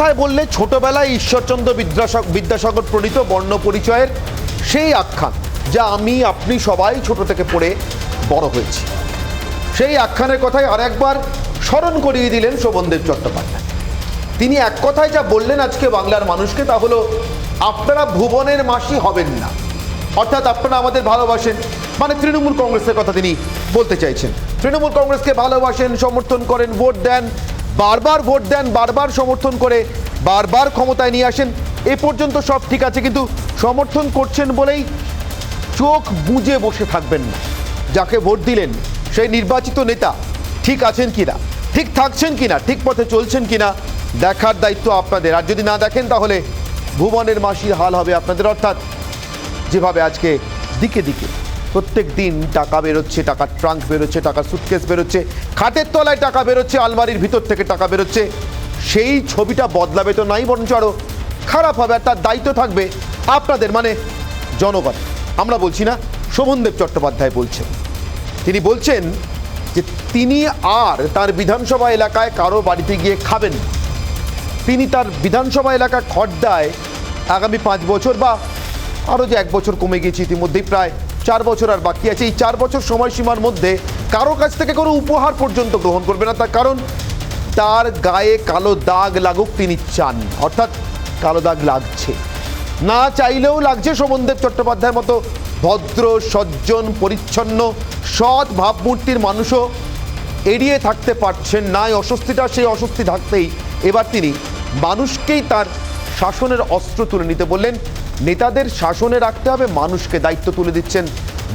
কথায় বললে ছোটবেলায় ঈশ্বরচন্দ্র বিদ্যাসাগর প্রণীত বর্ণ পরিচয়ের সেই আখ্যান, যা আমি আপনি সবাই ছোট থেকে পড়ে বড় হয়েছি, সেই আখ্যানের কথাই আরেকবার স্মরণ করিয়ে দিলেন শোভনদেব চট্টোপাধ্যায়। তিনি এক কথায় যা বললেন আজকে বাংলার মানুষকে, তা হলো আপনারা ভুবনের মাসি হবেন না, অর্থাৎ আপনারা আমাদের ভালোবাসেন, মানে তৃণমূল কংগ্রেসের কথা তিনি বলতে চাইছেন। তৃণমূল কংগ্রেসকে ভালোবাসেন, সমর্থন করেন, ভোট দেন, বারবার ভোট দেন, বারবার সমর্থন করে বারবার ক্ষমতায় নিয়ে আসেন, এ পর্যন্ত সব ঠিক আছে, কিন্তু সমর্থন করছেন বলেই চোখ বুজে বসে থাকবেন না। যাকে ভোট দিলেন সেই নির্বাচিত নেতা ঠিক আছেন কিনা, ঠিক থাকছেন কিনা, ঠিক পথে চলছেন কিনা দেখার দায়িত্ব আপনাদের। আর যদি না দেখেন তাহলে ভুবনের মাসির হাল হবে আপনাদের। অর্থাৎ যেভাবে আজকে দিকে দিকে প্রত্যেক দিন টাকা বেরোচ্ছে, টাকার ট্রাঙ্ক বেরোচ্ছে, টাকার সুটকেস বেরোচ্ছে, খাটের তলায় টাকা বেরোচ্ছে, আলমারির ভিতর থেকে টাকা বেরোচ্ছে, সেই ছবিটা বদলাবে তো নাই, বরঞ্চ আরও খারাপ হবে। আর তার দায়িত্ব থাকবে আপনাদের, মানে জনগণ। আমরা বলছি না, শোভনদেব চট্টোপাধ্যায় বলছেন। তিনি বলছেন যে তিনি আর তার বিধানসভা এলাকায় কারো বাড়িতে গিয়ে খাবেন না। তিনি তার বিধানসভা এলাকা খড়দায় আগামী 5 বছর বা আরও যে 1 বছর কমে গিয়েছে ইতিমধ্যেই, প্রায় 4 বছর আর বাকি আছে, এই 4 বছর সময়সীমার মধ্যে কারো কাছ থেকে কোনো উপহার পর্যন্ত গ্রহণ করবে না। তার কারণ তার গায়ে কালো দাগ লাগুক তিনি চান, অর্থাৎ কালো দাগ লাগছে, না চাইলেও লাগছে। শোভনদেব চট্টোপাধ্যায়ের মতো ভদ্র, সজ্জন, পরিচ্ছন্ন, সৎ ভাবমূর্তির মানুষও এড়িয়ে থাকতে পারছেন না এই অস্বস্তিটা। সেই অস্বস্তি থাকতেই এবার তিনি মানুষকেই তার শাসনের অস্ত্র তুলে নিতে বললেন। নেতাদের শাসনে রাখতে হবে, মানুষকে দায়িত্ব তুলে দিচ্ছেন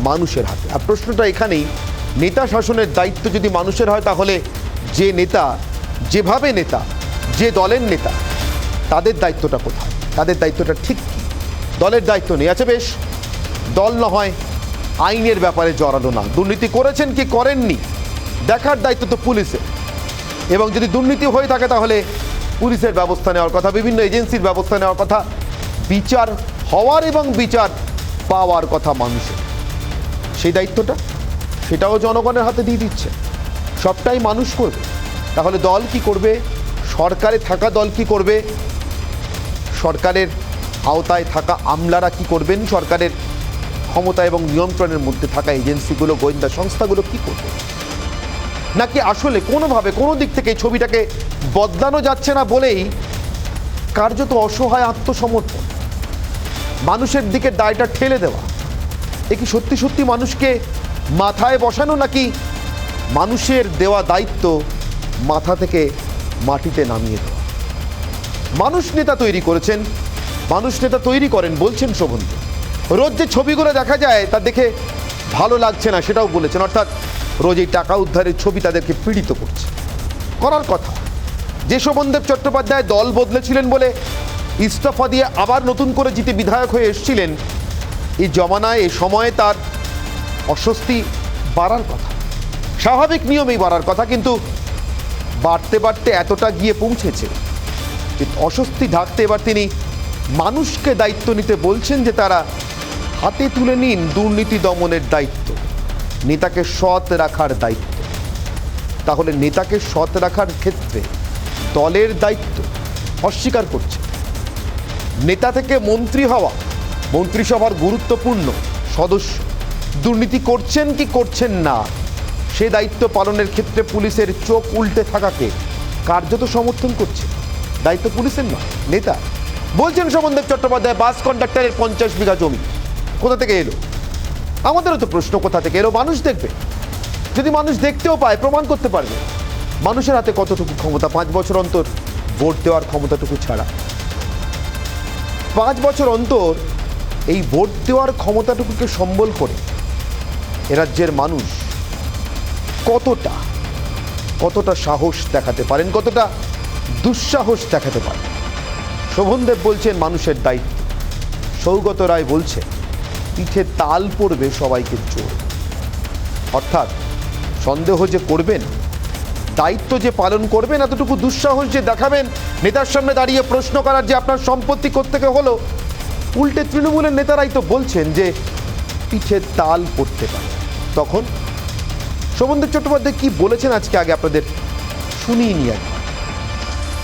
মানুষের হাতে। আর প্রশ্নটা এখানেই, নেতা শাসনের দায়িত্ব যদি মানুষের হয়, তাহলে যে নেতা, যেভাবে নেতা, যে দলের নেতা, তাদের দায়িত্বটা কোথায়? তাদের দায়িত্বটা ঠিক কী? দলের দায়িত্ব নেই, আচ্ছা বেশ, দল না হয় আইনের ব্যাপারে জড়ালো না, দুর্নীতি করেছেন কি করেননি দেখার দায়িত্ব তো পুলিশের। এবং যদি দুর্নীতি হয়ে থাকে তাহলে পুলিশের ব্যবস্থা নেওয়ার কথা, বিভিন্ন এজেন্সির ব্যবস্থা নেওয়ার কথা, বিচার হওয়ার এবং বিচার পাওয়ার কথা মানুষের। সেই দায়িত্বটা, সেটাও জনগণের হাতে দিয়ে দিচ্ছে, সবটাই মানুষ করবে। তাহলে দল কি করবে? সরকারে থাকা দল কি করবে? সরকারের আওতায় থাকা আমলারা কি করবেন? সরকারের ক্ষমতা এবং নিয়ন্ত্রণের মধ্যে থাকা এজেন্সিগুলো, গোয়েন্দা সংস্থাগুলো কি করবে? নাকি আসলে কোনোভাবে কোনো দিক থেকে ছবিটাকে বদলানো যাচ্ছে না বলেই কার্যত অসহায় আত্মসমর্পণ, মানুষের দিকে দায়টা ঠেলে দেওয়া? এ কি সত্যি সত্যি মানুষকে মাথায় বসানো, নাকি মানুষের দেওয়া দায়িত্ব মাথা থেকে মাটিতে নামিয়ে দেওয়া? মানুষ নেতা তৈরি করেছেন, মানুষ নেতা তৈরি করেন বলছেন শোভনদেব। রোজ যে ছবিগুলো দেখা যায় তা দেখে ভালো লাগছে না, সেটাও বলেছেন। অর্থাৎ রোজ এই টাকা উদ্ধারের ছবি তাদেরকে পীড়িত করছে। করার কথা যে শোভনদেব চট্টোপাধ্যায় দল বদলেছিলেন বলে ইস্তফা দিয়ে আবার নতুন করে জিতে বিধায়ক হয়ে এসেছিলেন, এই জমানায়, এই সময়ে তার অস্বস্তি বাড়ার কথা, স্বাভাবিক নিয়মেই বাড়ার কথা, কিন্তু বাড়তে বাড়তে এতটা গিয়ে পৌঁছেছে যে অস্বস্তি ঢাকতে এবার তিনি মানুষকে দায়িত্ব নিতে বলছেন যে তারা হাতে তুলে নিন দুর্নীতি দমনের দায়িত্ব, নেতাকে সৎ রাখার দায়িত্ব। তাহলে নেতাকে সৎ রাখার ক্ষেত্রে দলের দায়িত্ব অস্বীকার করছে। নেতা থেকে মন্ত্রী হওয়া, মন্ত্রিসভার গুরুত্বপূর্ণ সদস্য, দুর্নীতি করছেন কি করছেন না সে দায়িত্ব পালনের ক্ষেত্রে পুলিশের চোখ উল্টে থাকাকে কার্যত সমর্থন করছে। দায়িত্ব পুলিশের নয়, নেতা। বলছেন শোভনদেব চট্টোপাধ্যায়, বাস কন্ডাক্টরের 50 বিঘা জমি কোথা থেকে এলো? আমাদেরও তো প্রশ্ন, কোথা থেকে এলো? মানুষ দেখবে, যদি মানুষ দেখতেও পায় প্রমাণ করতে পারবে। মানুষের হাতে কতটুকু ক্ষমতা? 5 বছর অন্তর ভোট দেওয়ার ক্ষমতাটুকু ছাড়া, 5 বছর অন্তর এই ভোট দেওয়ার ক্ষমতাটুকুকে সম্বল করে এ রাজ্যের মানুষ কতটা সাহস দেখাতে পারেন, কতটা দুঃসাহস দেখাতে পারেন? শোভনদেব বলছেন মানুষের দায়িত্ব, সৌগত রায় বলছে পিঠে তাল পড়বে সবাইকে চোর। অর্থাৎ সন্দেহ যে করবেন, দায়িত্ব যে পালন করবেন, এতটুকু দুঃসাহস যে দেখাবেন, নেতার সামনে দাঁড়িয়ে প্রশ্ন করার যে আপনার সম্পত্তি কোত্থেকে হলো, উল্টে তৃণমূলের নেতারাই তো বলছেন যে পিঠে তাল পড়তে পারে। তখন শোভনদেব চট্টোপাধ্যায় কি বলেছেন আজকে, আগে আপনাদের শুনিয়ে নিয়ে একবার।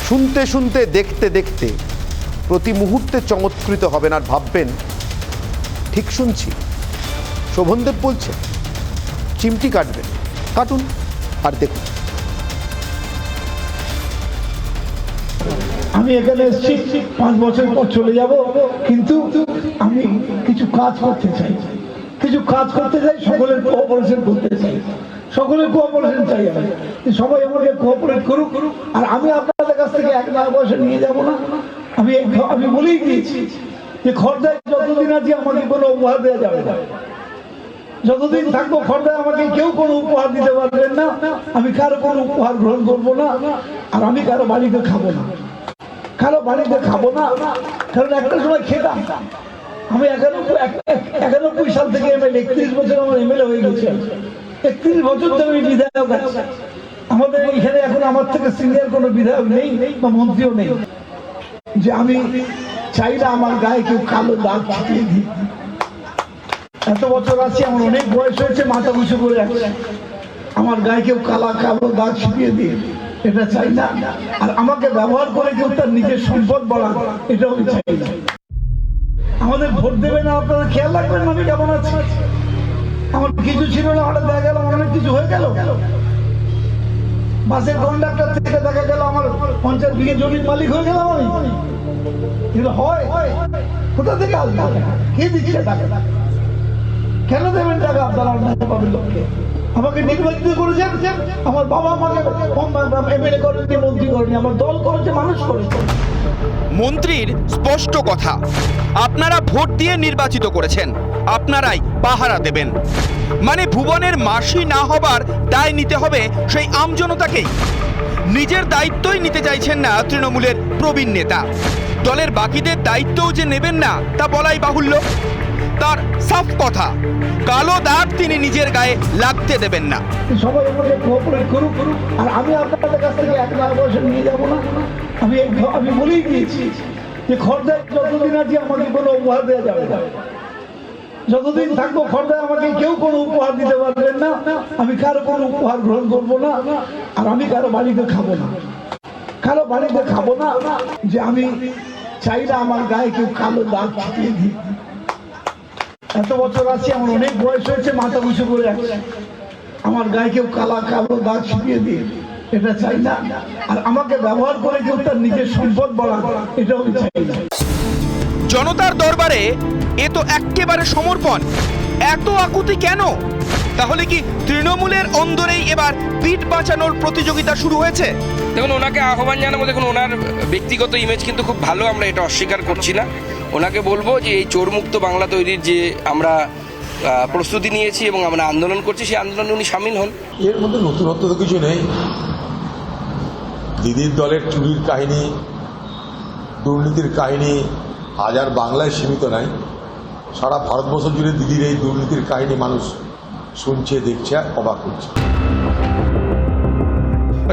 শুনতে শুনতে দেখতে দেখতে প্রতি মুহূর্তে চমৎকৃত হবেন আর ভাববেন ঠিক শুনছি, শোভনদেব বলছে চিমটি কাটবেন, কাটুন আর দেখুন। আমি এখানে এসেছি 5 বছর পর চলে যাব, কিন্তু আমি কিছু কাজ করতে চাই, সকলের কোঅপারেশন করতে চাই, সকলের কোঅপারেশন চাই আমি, সবাই আমাকে কোঅপারেট করুক। আর আমি আপনাদের কাছ থেকে 1 লাখ পয়সা নিয়ে যাব না। আমি বলেই দিয়েছি যে খর্দায় যতদিন আছি আমাকে কোনো উপহার দেওয়া যাবে না, যতদিন থাকবো খর্দায় আমাকে কেউ কোনো উপহার দিতে পারবেন না। আমি কারো কোনো উপহার গ্রহণ করবো না, আর আমি কারো বাড়িতে খাবো না, কারণ একটা সময় খেতাম। আমি 91 সাল থেকে এমএলএ, 31 বছর আমার এমএলএ হয়ে গেছে, 31 বছর ধরে আমি বিধায়ক আছি। আমাদের এখানে এখন আমার থেকে সিনিয়র কোনো বিধায়ক নেই বা মন্ত্রীও নেই, যে আমি চাই না আমার গায়ে কেউ কালো দাগ ছিটিয়ে দিই। এত বছর আছি, আমার অনেক বয়স হয়েছে, মাথা উঁচু করে আছে, আমার গায়ে কেউ কালো দাগ ছিটিয়ে দিয়ে এটা চাই না। আর আমাকে ব্যবহার করে কেউ তার নিজের সম্পদ বাড়ান, এটাও আমি চাই না। আমাদের ভোট দেবে না, আপনারা খেয়াল রাখবেন আমি কেমন আছি। আমার কিছু ছিল না, হঠাৎ দেখা গেল অনেক কিছু হয়ে গেল। বাসের কন্ডাক্টর থেকে দেখা গেল আমার 50 বিঘে জমির মালিক হয়ে গেলাম আমি। এগুলো হয়? কোথা থেকে আসবে? কে দিচ্ছে টাকা? কেন দেবেন টাকা আপনারা অন্যায় পাবেন লোককে? আমাকে নির্বাচিত করেছেন, আমার বাবা আমাকে এমএলএ করেনি, মন্ত্রী করেনি, আমার দল করেছে, মানুষ করেছে। মন্ত্রীর স্পষ্ট কথা, আপনারা ভোট দিয়ে নির্বাচিত করেছেন, আপনারাই পাহারা দেবেন। মানে ভুবনের মাসি না হবার দায় নিতে হবে সেই আমজনতাকেই। নিজের দায়িত্বই নিতে চাইছেন না তৃণমূলের প্রবীণ নেতা। দলের বাকিদের দায়িত্বও যে নেবেন না তা বলাই বাহুল্য। তার সাফ কথা, কালো দাগ তিনি নিজের গায়ে লাগতে দেবেন না। সবাই আমাকে কোঅপারেট করুক, আর আমি আপনাদের কাছ থেকে 1 লাখ পয়সা নিয়ে যাব না। আমি বলেই দিয়েছি যে খর্দায় যতদিন আছি আমাকে কোনো উপহার দেওয়া যাবে না, যতদিন থাকবো খর্দায় আমাকে কেউ কোনো উপহার দিতে পারবেন না। আমি কারো কোনো উপহার গ্রহণ করবো না, আর আমি কারো বাড়িতে খাবো না, যে আমি চাই না আমার গায়ে কেউ কালো দাগ ছিটিয়ে দিই। এত বছর আছি, আমার অনেক বয়স হয়েছে, মাথা উঁচু করে আছে, আমার গায়ে কেউ কালো দাগ ছিটিয়ে দিয়ে এটা চাই না। আর আমাকে ব্যবহার করে কেউ তার নিজের সম্পদ বাড়ান, এটাও আমি চাই না। জনতার দরবারে এ তো একেবারে সমর্পণ। এত আকুতি কেন? তাহলে কি তৃণমূলের অন্দরেই এবার পিঠ বাঁচানোর প্রতিযোগিতা শুরু হয়েছে? দেখুন, ওনাকে আহ্বান জানাবো। দেখুন, ওনার ব্যক্তিগত ইমেজ কিন্তু খুব ভালো, আমরা এটা অস্বীকার করছি না। ওনাকে বলবো যে এই চোরমুক্ত বাংলা তৈরির যে আমরা প্রস্তুতি নিয়েছি এবং আমরা আন্দোলন করছি, সেই আন্দোলনে উনি সামিল হন। এর মধ্যে নতুনত্ব তো কিছু নেই। দিদির দলের চুরির কাহিনী, দুর্নীতির কাহিনী আজ আর বাংলায় সীমিত নাই, সারা ভারতবর্ষ জুড়ে দিদির এই দুর্নীতির কাহিনী মানুষ শুনছে, দেখছে, অবাক হচ্ছে।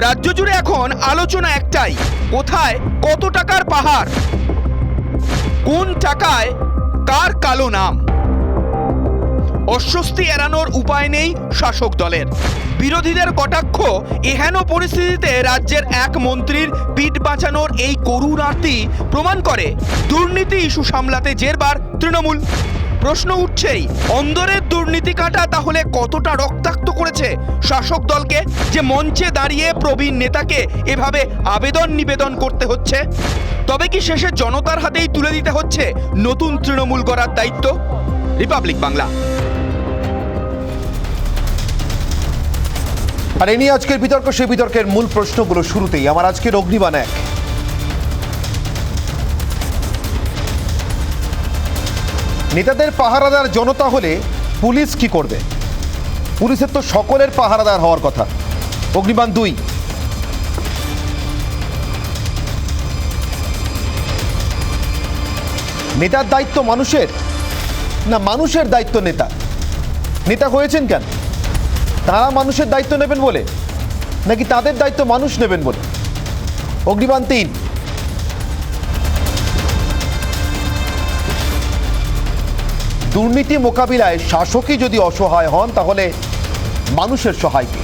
রাজ্য জুড়ে এখন আলোচনা একটাই, কোথায় কত টাকার পাহাড়, কোন টাকায় কার কালো নাম। অস্বস্তি এড়ানোর উপায় নেই শাসক দলের। বিরোধীদের কটাক্ষ, এহেন পরিস্থিতিতে রাজ্যের এক মন্ত্রীর পিঠ বাঁচানোর এই করুণ আরতি প্রমাণ করে দুর্নীতি ইস্যু সামলাতে জেরবার তৃণমূল। প্রশ্ন উঠছেই, অন্দরের দুর্নীতি কাটা তাহলে কতটা রক্তাক্ত করেছে শাসক দলকে, যে মঞ্চে দাঁড়িয়ে প্রবীণ নেতাকে এভাবে আবেদন নিবেদন করতে হচ্ছে? তবে কি শেষে জনতার হাতেই তুলে দিতে হচ্ছে নতুন তৃণমূল গড়ার দায়িত্ব? রিপাবলিক বাংলা। আর এ নিয়ে আজকের বিতর্ক, সেই বিতর্কের মূল প্রশ্নগুলো শুরুতেই আমার আজকের অগ্নিবাণ 1। নেতাদের পাহারাদার জনতা হলে পুলিশ কি করবে? পুলিশের তো সকলের পাহারাদার হওয়ার কথা। অগ্নিবাণ 2। নেতার দায়িত্ব মানুষের, না মানুষের দায়িত্ব নেতা? নেতা হয়েছেন কেন? তারা মানুষের দায়িত্ব নেবেন বলে, নাকি তাদের দায়িত্ব মানুষ নেবেন বলে? অগ্নিবাণ 3। দুর্নীতি মোকাবিলায় শাসকই যদি অসহায় হন, তাহলে মানুষের সহায় কে?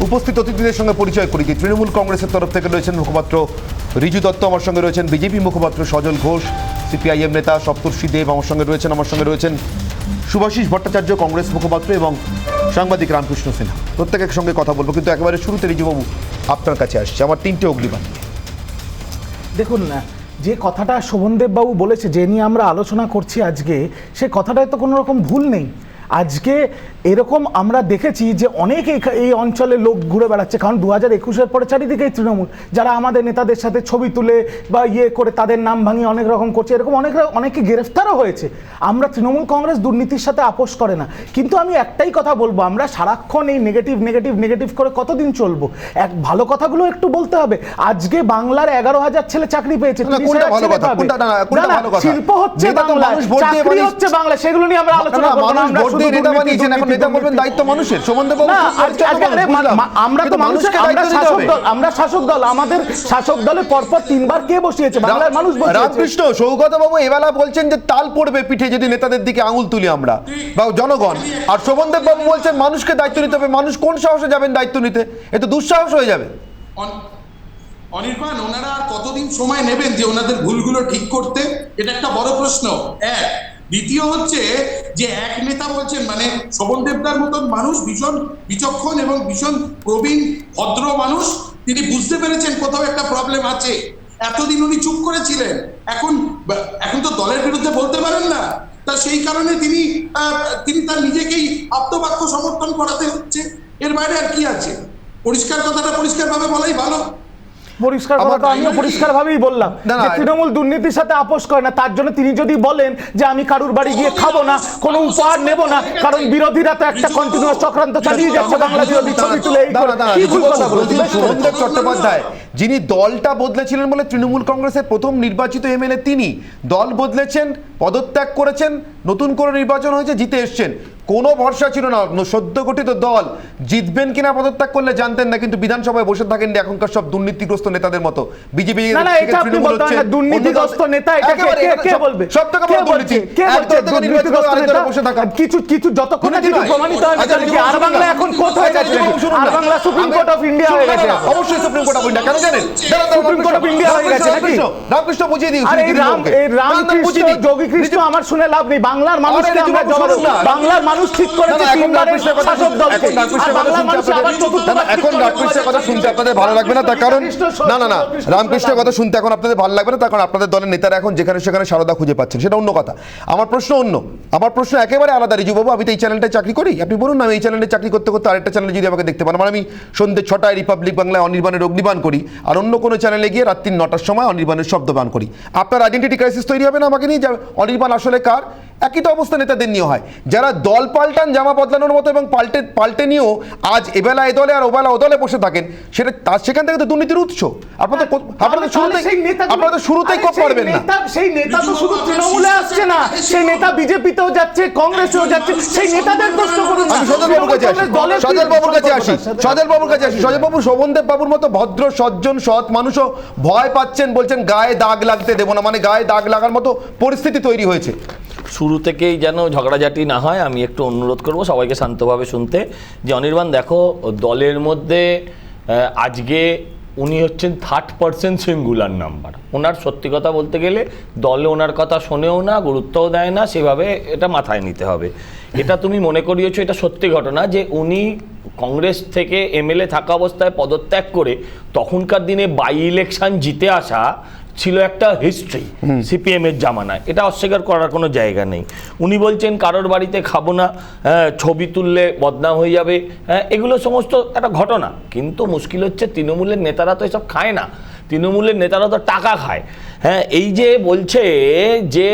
উপস্থিত অতিথিদের সঙ্গে পরিচয় করি দিই। তৃণমূল কংগ্রেসের তরফ থেকে রয়েছেন মুখপাত্র রিজু দত্ত, আমার সঙ্গে রয়েছেন বিজেপি মুখপাত্র সজল ঘোষ, সিপিআইএম নেতা সপ্তর্ষি দেব আমার সঙ্গে রয়েছেন শুভাশিস ভট্টাচার্য কংগ্রেস মুখপাত্র এবং সাংবাদিক রামকৃষ্ণ সিনহা। প্রত্যেকের সঙ্গে কথা বলবো, কিন্তু একেবারে শুরুতে রিজুবাবু আপনার কাছে আসছে আমার 3টে অগ্নিবাণ। দেখুন না, যে কথাটা শোভনদেববাবু বলেছে, যে নিয়ে আমরা আলোচনা করছি আজকে, সে কথাটায় তো কোনো রকম ভুল নেই। আজকে এরকম আমরা দেখেছি যে অনেক এই অঞ্চলে লোক ঘুরে বেড়াচ্ছে, কারণ 2021-এর পরে চারিদিকেই তৃণমূল, যারা আমাদের নেতাদের সাথে ছবি তুলে বা করে তাদের নাম ভাঙিয়ে অনেক রকম করছে, এরকম অনেকে গ্রেফতারও হয়েছে। আমরা তৃণমূল কংগ্রেস দুর্নীতির সাথে আপোষ করে না, কিন্তু আমি একটাই কথা বলবো, আমরা সারাক্ষণ এই নেগেটিভ করে কতদিন চলবো? ভালো কথাগুলো একটু বলতে হবে। আজকে বাংলার 11,000 ছেলে চাকরি পেয়েছে, শিল্প হচ্ছে বাংলা, চাকরি হচ্ছে বাংলা, সেগুলো নিয়ে আমরা আলোচনা করবো না। আমরা শাসক দল, আমাদের শাসক দলে পরপর 3বার কে বসিয়েছে? বাংলার মানুষ বসিয়েছে। রামকৃষ্ণ, সৌগত বাবু এবেলা বলছেন যে তাল পড়বে পিঠে যদি নেতাদের দিকে আঙুল তুলি আমরা বা জনগণ, আর শোভনদেব বাবু বলছেন মানুষকে দায়িত্ব নিতে হবে। মানুষ কোন সাহসে যাবেন দায়িত্ব নিতে? এ তো দুঃসাহস হয়ে যাবে। অনির্বাণ, ওনারা আর কতদিন সময় নেবেন যে ওনাদের ভুলগুলো ঠিক করতে? এটা একটা বড় প্রশ্ন। এক, দ্বিতীয় হচ্ছে যে এক নেতা বলছেন, মানে শোভন দেবদার মতন মানুষ ভীষণ বিচক্ষণ এবং ভীষণ প্রবীণ ভদ্র মানুষ, তিনি বুঝতে পেরেছেন কোথাও একটা প্রবলেম আছে। এতদিন উনি চুপ করেছিলেন, এখন তো দলের বিরুদ্ধে বলতে পারেন না, তা সেই কারণে তিনি তার নিজেকেই আত্মবাক্য সমর্থন করাতে হচ্ছে। এর বাইরে আর কি আছে? পরিষ্কার কথাটা পরিষ্কারভাবে বলাই ভালো। পরিষ্কার কথা আমিও পরিষ্কারভাবেই বললাম যে তৃণমূল দুর্নীতির সাথে আপোষ করে না। তার জন্য তিনি যদি বলেন যে আমি কারুর বাড়ি গিয়ে খাবো না, কোনো উপহার নেব না, কারণ বিরোধীরা তো একটা কন্টিনিউয়াস চক্রান্ত চালিয়ে যাচ্ছে বাংলা বিরোধী ছবি তুলে। এই ভুল কথা বলছেন শোভনদেব চট্টোপাধ্যায়, যিনি দলটা বদলেছিলেন বলে তৃণমূল কংগ্রেসের প্রথম নির্বাচিত এমএলএ, তিনি দল বদলেছেন, পদত্যাগ করেছেন, নতুন করে নির্বাচন হয়েছে, জিতে এসছেন। কোনো ভরসা ছিল না সদ্য গঠিত দল জিতবেন কিনা পদত্যাগ করলে জানতেন না, কিন্তু বিধানসভায় বসে থাকেন এখনকার সব দুর্নীতিগ্রস্ত নেতাদের মতো। বিজেপি কিছু যতক্ষণ প্রমাণিত হয় এখন কোথায় যাচ্ছে? আর Bangla supreme court of India হয়ে গেছে। অবশ্যই সুপ্রিম কোর্ট অফ ইন্ডিয়া, কেন জানেন? সুপ্রিম কোর্ট অফ ইন্ডিয়া হয়ে গেছে নাকি? রামকৃষ্ণ বুঝিয়ে দিন। রামকৃষ্ণ যোগী কৃষ্ণ আমার শুনে লাভ নেই। বাংলার মানুষকে আমরা জবাব, বাংলার মানুষ ঠিক করেছে তিনবারের শাসক দলকে, আর বাংলার মানুষ আবার চতুর্থবার। এখন রামকৃষ্ণের কথা শুনতে আপনাদের ভালো লাগবে না, তার কারণ না রামকৃষ্ণের কথা শুনতে এখন আপনাদের ভালো লাগবে না, তার কারণ আপনাদের দলের নেতারা এখন যেখানে সেখানে সারদা খুঁজে পাচ্ছেন, সেটা অন্য কথা। আমার প্রশ্ন অন্য, আমার প্রশ্ন একেবারে আলাদা। রিজুবাবু, আমি তো এই চ্যানেলটায় চাকরি করি, আপনি বলুন না, আমি এই চ্যানেলে চাকরি করতে করতে আরেকটা চ্যানেলে যদি আমাকে দেখতে পান, মানে আমি সন্ধ্যে 6টায় রিপাবলিক বাংলায় অনির্বাণের অগ্নিবাণ করি, আর অন্য কোনো চ্যানেলে গিয়ে রাত্রি 9টার সময় অনির্বাণের শব্দবাণ করি। আপনার আইডেন্টিটি ক্রাইসিস তৈরি হবে না আমাকে নিয়ে? অনির্বাণ আসলে কার? একই তো অবস্থা নেতাদের নিয়ে হয়, যারা দল পাল্টান জামা বদলানোর মতো এবং পাল্টে নিয়েও আজ এবেলা এ দলে আর ওবেলা ও দলে বসে থাকেন, সেখান থেকে তো দুর্নীতির উৎস। আপনারা শুরুতেই কম পারবেন না। সেই নেতা তো শুধু তৃণমূলে আসছে না, সেই নেতা বিজেপিতেও যাচ্ছে, কংগ্রেসেও যাচ্ছে, সেই নেতাদের দোষ করুন না। আমি সজল বাবুর কাছে আসি। সজল বাবু, শোভনদেব বাবুর মতো ভদ্র সজ্জন সৎ মানুষও ভয় পাচ্ছেন, বলছেন গায়ে দাগ লাগতে দেবো না, মানে গায়ে দাগ লাগার মতো পরিস্থিতি তৈরি হয়েছে। শুরু থেকেই যেন ঝগড়াঝাটি না হয়, আমি একটু অনুরোধ করব সবাইকে শান্তভাবে শুনতে। যে অনির্বাণ, দেখো, দলের মধ্যে আজকে উনি হচ্ছেন 3rd সিঙ্গুলার নাম্বার। ওনার সত্যি কথা বলতে গেলে দলে ওনার কথা শোনেও না, গুরুত্বও দেয় না, সেভাবে এটা মাথায় নিতে হবে। এটা তুমি মনে করিয়েছো, এটা সত্যি ঘটনা যে উনি কংগ্রেস থেকে এমএলএ থাকা অবস্থায় পদত্যাগ করে তখনকার দিনে বাই ইলেকশন জিতে আসা ছিল একটা হিস্ট্রি সিপিএম এর জামানায়, এটা অস্বীকার করার কোনো জায়গা নেই। উনি বলছেন কারোর বাড়িতে খাবো না, ছবি তুললে বদনাম হয়ে যাবে, এগুলো সমস্ত একটা ঘটনা। কিন্তু মুশকিল হচ্ছে তৃণমূলের নেতারা তো এসব খায় না, তৃণমূলের নেতারা তো টাকা খায়। হ্যাঁ, এই যে বলছে যে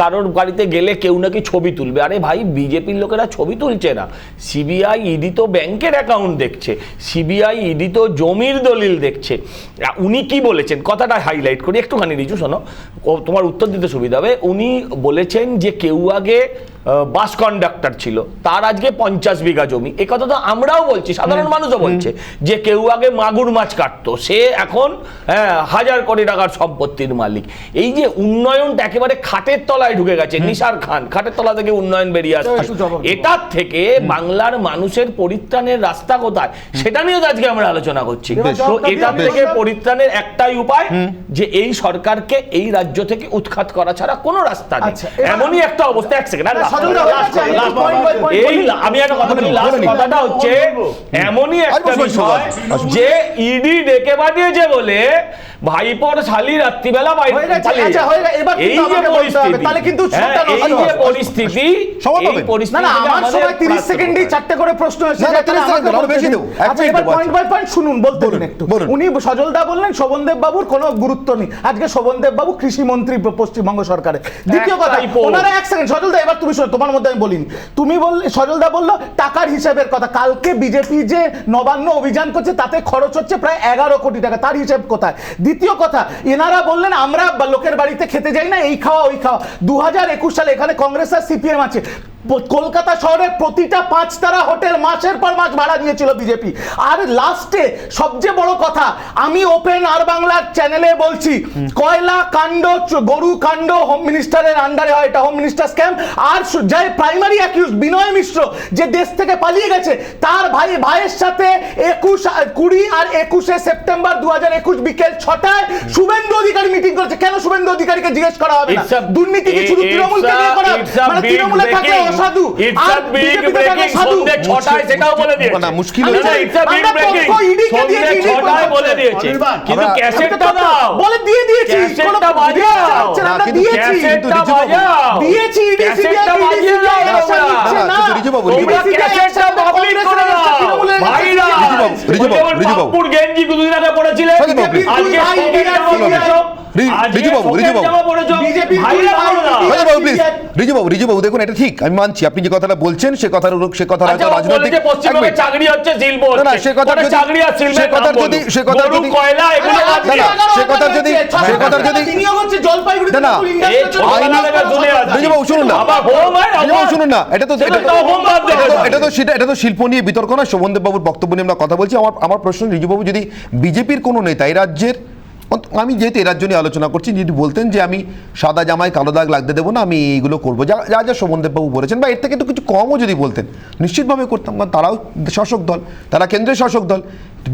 কারোর বাড়িতে গেলে কেউ নাকি ছবি তুলবে, আরে ভাই, বিজেপির লোকেরা ছবি তুলছে না, সিবিআই ইডি তো ব্যাংকের অ্যাকাউন্ট দেখছে, সিবিআই ইডি তো জমির দলিল দেখছে। উনি কি বলেছেন কথাটা হাইলাইট করি একটুখানি, রিজু শোনো, তোমার উত্তর দিতে সুবিধা হবে। উনি বলেছেন যে কেউ আগে বাস কন্ডাক্টর ছিল, তার আজকে 50 বিঘা জমি। এ কথা তো আমরাও বলছি, সাধারণ মানুষও বলছে যে কেউ আগে মাগুর মাছ কাটতো, সে এখন হাজার কোটি টাকার সম্পত্তির মালিক। এই যে উন্নয়নটা একেবারে খাটের তলায় ঢুকে গেছে, নিশার খান খাটের তলা থেকে উন্নয়ন বেরিয়ে আসছে, এটার থেকে বাংলার মানুষের পরিত্রাণের রাস্তা কোথায় সেটা নিয়ে তো আজকে আমরা আলোচনা করছি। তো এটার থেকে পরিত্রাণের একটাই উপায় যে এই সরকারকে এই রাজ্য থেকে উৎখাত করা ছাড়া কোনো রাস্তা নেই। এমনই একটা অবস্থা, এক সেকেন্ড আমি একটা কথা বলি, লাস্ট কথাটা হচ্ছে এমনই একটা বিষয় যে ইডি ডেকে পাঠিয়েছে বলে ভাইপোর শালি রাত্রিবেলা এই যে পরিস্থিতি শুনুন বলতে একটু, উনি সজলদা বললেন শোভনদেব বাবুর কোনো গুরুত্ব নেই। আজকে শোভনদেব বাবু কৃষি মন্ত্রী পশ্চিমবঙ্গ সরকারের। দ্বিতীয় কথা, ওনারা এক সেকেন্ড সজলদা, এবার তুমি শোনো, তোমার মধ্যে আমি বলিনি, তুমি বললে সজলদা বললো টাকার হিসাবের কথা। কালকে বিজেপি যে নবান্ন অভিযান করছে তাতে খরচ হচ্ছে প্রায় 11 কোটি টাকা, তার হিসাব কোথায়? দ্বিতীয় কথা, এনারা বললেন আমরা লোকের বাড়িতে খেতে যাই না, এই খাওয়া ওই খাওয়া। 2021 সালে এখানে কংগ্রেস আর সিপিএম আছে, কলকাতা শহরের প্রতিটা 5 তারা হোটেল মাসের পর মাস ভাড়া নিয়েছিল বিজেপি। আর লাস্টে সবচেয়ে বড় কথা, আমি ওপেন আর বাংলার চ্যানেলে বলছি, কয়লা কাণ্ড, গরু কাণ্ড হোম মিনিস্টারের আন্ডারে হয়, এটা হোম মিনিস্টার স্ক্যাম। আর যাই প্রাইমারি অ্যাকিউজ বিনয় মিশ্র যে দেশ থেকে পালিয়ে গেছে, তার ভাইয়ের সাথে 20 আর 21 সেপ্টেম্বর 2021 বিকেল 6টায় শুভেন্দু অধিকারী মিটিং করেছে। কেন শুভেন্দু অধিকারীকে জিজ্ঞেস করা হবে না? দুর্নীতি কি শুধু তৃণমূলকে নিয়ে করা হবে? মানে তৃণমূলে থাকে সাধু আর বিজেপিতে থাকে সাধু। 6টায় সেটাও বলে দিয়েছে না, মুশকিল হচ্ছে ইটস আ বিগ ব্রেকিং। সন্ধ্যে 6টায় বলে দিয়েছে, কিন্তু ক্যাসেটটা দাও বলে দিয়ে দিয়েছি, ক্যাসেটটা বাজাও আমরা দিয়েছি, ক্যাসেটটা বাজাও দিয়েছি, ক্যাসেটটা বাজিয়ে দাও না, রিজুবাবু ক্যাসেটটা পাবলিক করে দাও ভাইরা। রিজুবাবু পুর গেঞ্জি দুদিন আগে পড়েছিলেন, আজকে রিজুবাবু দেখুন, এটা ঠিক, আমি মানছি আপনি যে কথাটা বলছেন সে কথার রাজনৈতিক চাকরি হচ্ছে শিল্প, সে কথা শুনুন না, এটা তো শিল্প নিয়ে বিতর্ক না, শোভনদেব বাবুর বক্তব্য নিয়ে আমরা কথা বলছি। আমার প্রশ্ন, রিজুবাবু যদি বিজেপির কোনো নেতা এই রাজ্যের, আমি যেহেতু এর জন্য আলোচনা করছি, যদি বলতেন যে আমি সাদা জামায় কালো দাগ লাগতে দেবো না, আমি এইগুলো করবো যা যা শোভনদেববাবু বলেছেন, বা এর থেকে একটু কিছু কমও যদি বলতেন নিশ্চিতভাবে করতাম, কারণ তারাও শাসক দল, তারা কেন্দ্রের শাসক দল।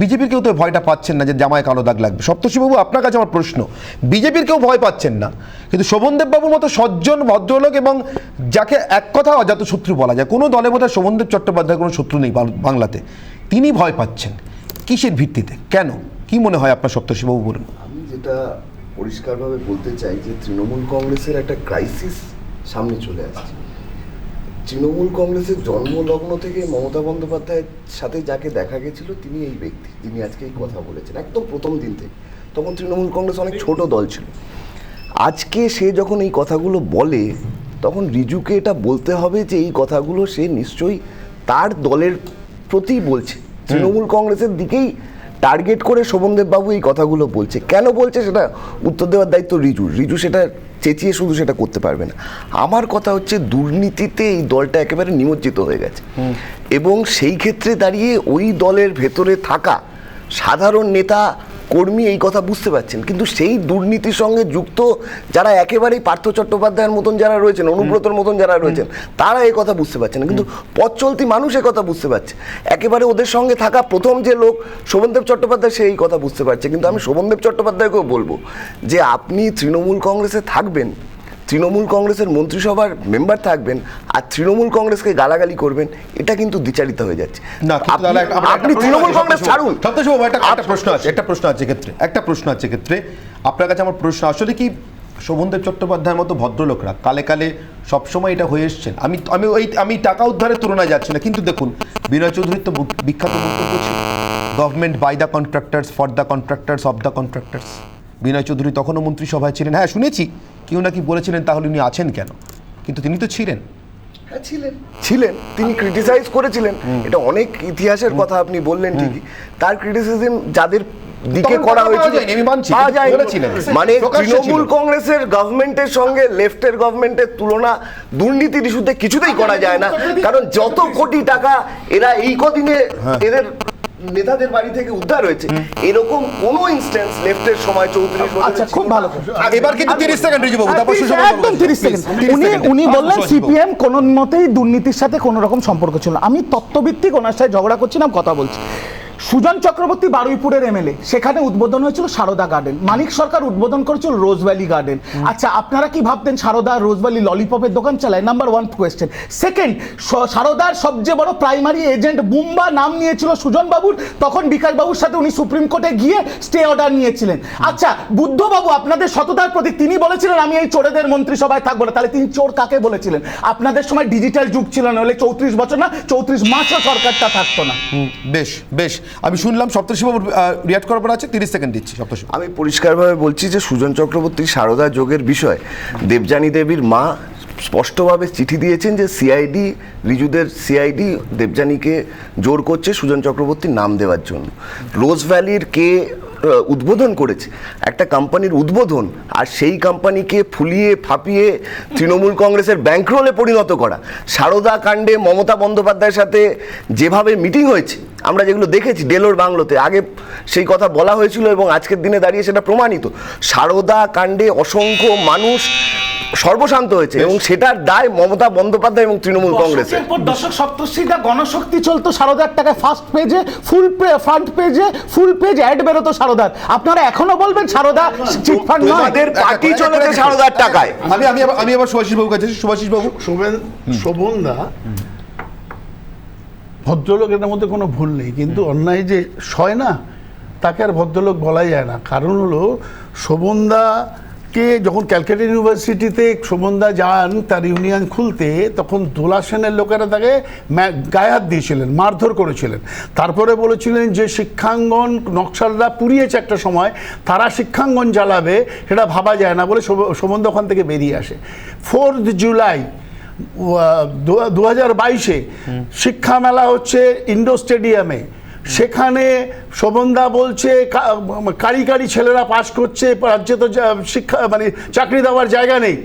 বিজেপির কেউ তো ভয়টা পাচ্ছেন না যে জামায় কালো দাগ লাগবে। সপ্তর্ষিবাবু আপনার কাছে আমার প্রশ্ন, বিজেপির কেউ ভয় পাচ্ছেন না, কিন্তু শোভনদেববাবুর মতো সজ্জন ভদ্রলোক এবং যাকে এক কথা অজাত শত্রু বলা যায়, কোনো দলের মধ্যে শোভনদেব চট্টোপাধ্যায়ের কোনো শত্রু নেই বাংলাতে, তিনি ভয় পাচ্ছেন কিসের ভিত্তিতে, কেন, কি মনে হয় আপনার? সপ্তর্ষিবাবু বলুন। যেটা পরিষ্কারভাবে বলতে চাই যে তৃণমূল কংগ্রেসের একটা ক্রাইসিস সামনে চলে আসছে। তৃণমূল কংগ্রেসের জন্মলগ্ন থেকে মমতা বন্দ্যোপাধ্যায়ের সাথে যাকে দেখা গেছিল তিনি এই ব্যক্তি, যিনি আজকে এই কথা বলেছেন একদম প্রথম দিন থেকে। তখন তৃণমূল কংগ্রেস অনেক ছোট দল ছিল। আজকে সে যখন এই কথাগুলো বলে তখন রিজুকে এটা বলতে হবে যে এই কথাগুলো সে নিশ্চয়ই তার দলের প্রতি বলছে, তৃণমূল কংগ্রেসের দিকেই টার্গেট করে শোভনদেববাবু এই কথাগুলো বলছে। কেন বলছে সেটা উত্তর দেওয়ার দায়িত্ব রিজু সেটা চেঁচিয়ে শুধু সেটা করতে পারবে না। আমার কথা হচ্ছে দুর্নীতিতে এই দলটা একেবারে নিমজ্জিত হয়ে গেছে, এবং সেই ক্ষেত্রে দাঁড়িয়ে ওই দলের ভেতরে থাকা সাধারণ নেতা কর্মী এই কথা বুঝতে পারছেন, কিন্তু সেই দুর্নীতির সঙ্গে যুক্ত যারা একেবারেই পার্থ চট্টোপাধ্যায়ের মতন যারা রয়েছেন, অনুব্রতর মতন যারা রয়েছেন, তারা এই কথা বুঝতে পারছেন না, কিন্তু পথ চলতি মানুষ এই কথা বুঝতে পারছে। একেবারে ওদের সঙ্গে থাকা প্রথম যে লোক শোভনদেব চট্টোপাধ্যায়, সে এই কথা বুঝতে পারছে। কিন্তু আমি শোভনদেব চট্টোপাধ্যায়কেও বলবো যে আপনি তৃণমূল কংগ্রেসে থাকবেন, তৃণমূল কংগ্রেসের মন্ত্রিসভার মেম্বার থাকবেন, আর তৃণমূল কংগ্রেসকে গালাগালি করবেন, এটা কিন্তু দ্বিচারিত হয়ে যাচ্ছে। আপনি তৃণমূল কংগ্রেস ছাড়ুন। একটা প্রশ্ন আছে ক্ষেত্রে আপনার কাছে আমার প্রশ্ন, আসলে কি শোভনদেব চট্টোপাধ্যায়ের মতো ভদ্রলোকরা কালে কালে সবসময় এটা হয়ে এসছেন? আমি টাকা উদ্ধারের তুলনায় যাচ্ছি না, কিন্তু দেখুন বিনয় চৌধুরীর তো বিখ্যাত বক্তব্য ছিল, government by the contractors for the contractors of the contractors. Binoy Chowdhury তখনও মন্ত্রিসভায় ছিলেন, হ্যাঁ শুনেছি কেউ নাকি বলেছিলেন তাহলে উনি আছেন কেন, কিন্তু তিনি তো ছিলেন। হ্যাঁ ছিলেন, তিনি ক্রিটিসাইজ করেছিলেন, এটা অনেক ইতিহাসের কথা আপনি বললেন ঠিকই। তার ক্রিটিসিজম যাদের দিকে করা হয়েছিল মানে তৃণমূল কংগ্রেসের গভর্নমেন্টের সঙ্গে লেফটের গভর্নমেন্টের তুলনা দুর্নীতির ইস্যুতে কিছুতেই করা যায় না, কারণ যত কোটি টাকা এরা এই কদিনে এদের নেতাদের বাড়ি থেকে উদ্ধার হয়েছে, এরকম কোনো ইনস্ট্যান্স লেফটের সময় 34 বছরে আচ্ছা, খুব ছিল না। ভালো। এবার কিন্তু 30 সেকেন্ড রিজু বাবু, তারপর সুষমা বাবু একদম বলবেন। 30 সেকেন্ড। 30 সেকেন্ড। উনি বললেন সুভাষ বাবু। সিপিএম কোন মতেই দুর্নীতির সাথে কোনো রকম সম্পর্ক ছিল না। আমি তত্ত্বভিত্তিক ওনার সাথে ঝগড়া করছি না, কথা বলছি। সুজন চক্রবর্তী বারুইপুরের এমএলএ, সেখানে উদ্বোধন হয়েছিল সারদা গার্ডেন, মানিক সরকার উদ্বোধন করেছিল রোজ ভ্যালি গার্ডেন। আচ্ছা, আপনারা কি ভাবতেন সারদা রোজ ভ্যালি ললিপপের দোকান চালায়? Number 1 question. সেকেন্ড, সারদার সবচেয়ে বড় প্রাইমারি এজেন্ট বুম্বা নাম নিয়েছিল সুজন বাবুর, তখন বিকাশ বাবুর সাথে উনি সুপ্রিম কোর্টে গিয়ে স্টে অর্ডার নিয়েছিলেন। আচ্ছা, বুদ্ধবাবু আপনাদের সততার প্রতীক, তিনি বলেছিলেন আমি এই চোরেদের মন্ত্রিসভায় থাকবো না। তাহলে তিনি চোর কাকে বলেছিলেন? আপনাদের সময় ডিজিটাল যুগ ছিল না, হলে 34 বছর না 34 মাসও সরকারটা থাকতো না। বেশ বেশ, আমি শুনলাম। সপ্তর্ষি বাবু রিয়াক্ট করার পর আছে, 30 সেকেন্ড দিচ্ছি সপ্তর্ষি। আমি পরিষ্কারভাবে বলছি যে সুজন চক্রবর্তী সারদা যোগের বিষয় দেবযানী দেবীর মা স্পষ্টভাবে চিঠি দিয়েছেন যে সিআইডি, রিজুদের সিআইডি দেবযানীকে জোর করছে সুজন চক্রবর্তীর নাম দেওয়ার জন্য। রোজ ভ্যালির কে উদ্বোধন করেছে একটা কোম্পানির উদ্বোধন, আর সেই কোম্পানিকে ফুলিয়ে ফাঁপিয়ে তৃণমূল কংগ্রেসের ব্যাংকরোলে পরিণত করা। সারদা কাণ্ডে মমতা বন্দ্যোপাধ্যায়ের সাথে যেভাবে মিটিং হয়েছে, আমরা যেগুলো দেখেছি ডেলোর বাংলোতে, আগে সেই কথা বলা হয়েছিল এবং আজকের দিনে দাঁড়িয়ে সেটা প্রমাণিত। সারদা কাণ্ডে অসংখ্য মানুষ সর্বশান্ত হয়েছে এবং সেটার দায় মমতা বন্দ্যোপাধ্যায় এবং তৃণমূল কংগ্রেসের। দশকের পর দশক সপ্তর্ষিটা গণশক্তি চলতো সারদার টাকায়, ফার্স্ট পেজে ফ্রন্ট পেজে ফুল পেজ অ্যাড বেরোতো সারদার। আপনারা এখনো বলবেন সারদা চিটফান্ড নয়? তোমাদের পার্টি চলেছে সারদার টাকায়। আমি আবার সুভাষিস বাবু কাছে। সুভাষিস বাবু, শোভনদা ভদ্রলোক, এটার মধ্যে কোনো ভুল নেই, কিন্তু অন্যায় যে সয় না, তাকে আর ভদ্রলোক বলাই যায় না। কারণ হলো শোভনদাকে যখন ক্যালকাটা ইউনিভার্সিটিতে শোভনদা যান তার ইউনিয়ন খুলতে, তখন দোলা সেনের লোকেরা তাকে গায়ে হাত দিয়েছিলেন, মারধর করেছিলেন। তারপরে বলেছিলেন যে শিক্ষাঙ্গন নকশালরা পুড়িয়েছে একটা সময়, তারা শিক্ষাঙ্গন জ্বালাবে সেটা ভাবা যায় না বলে শোভনদা ওখান থেকে বেরিয়ে আসে। 4 জুলাই 2022-এ শিক্ষা মেলা হচ্ছে ইন্ডোর স্টেডিয়ামে, সেখানে শোভনদা বলছে কারি ছেলেরা পাস করছে, রাজ্যে তো শিক্ষা মানে চাকরি দেওয়ার জায়গা নেই,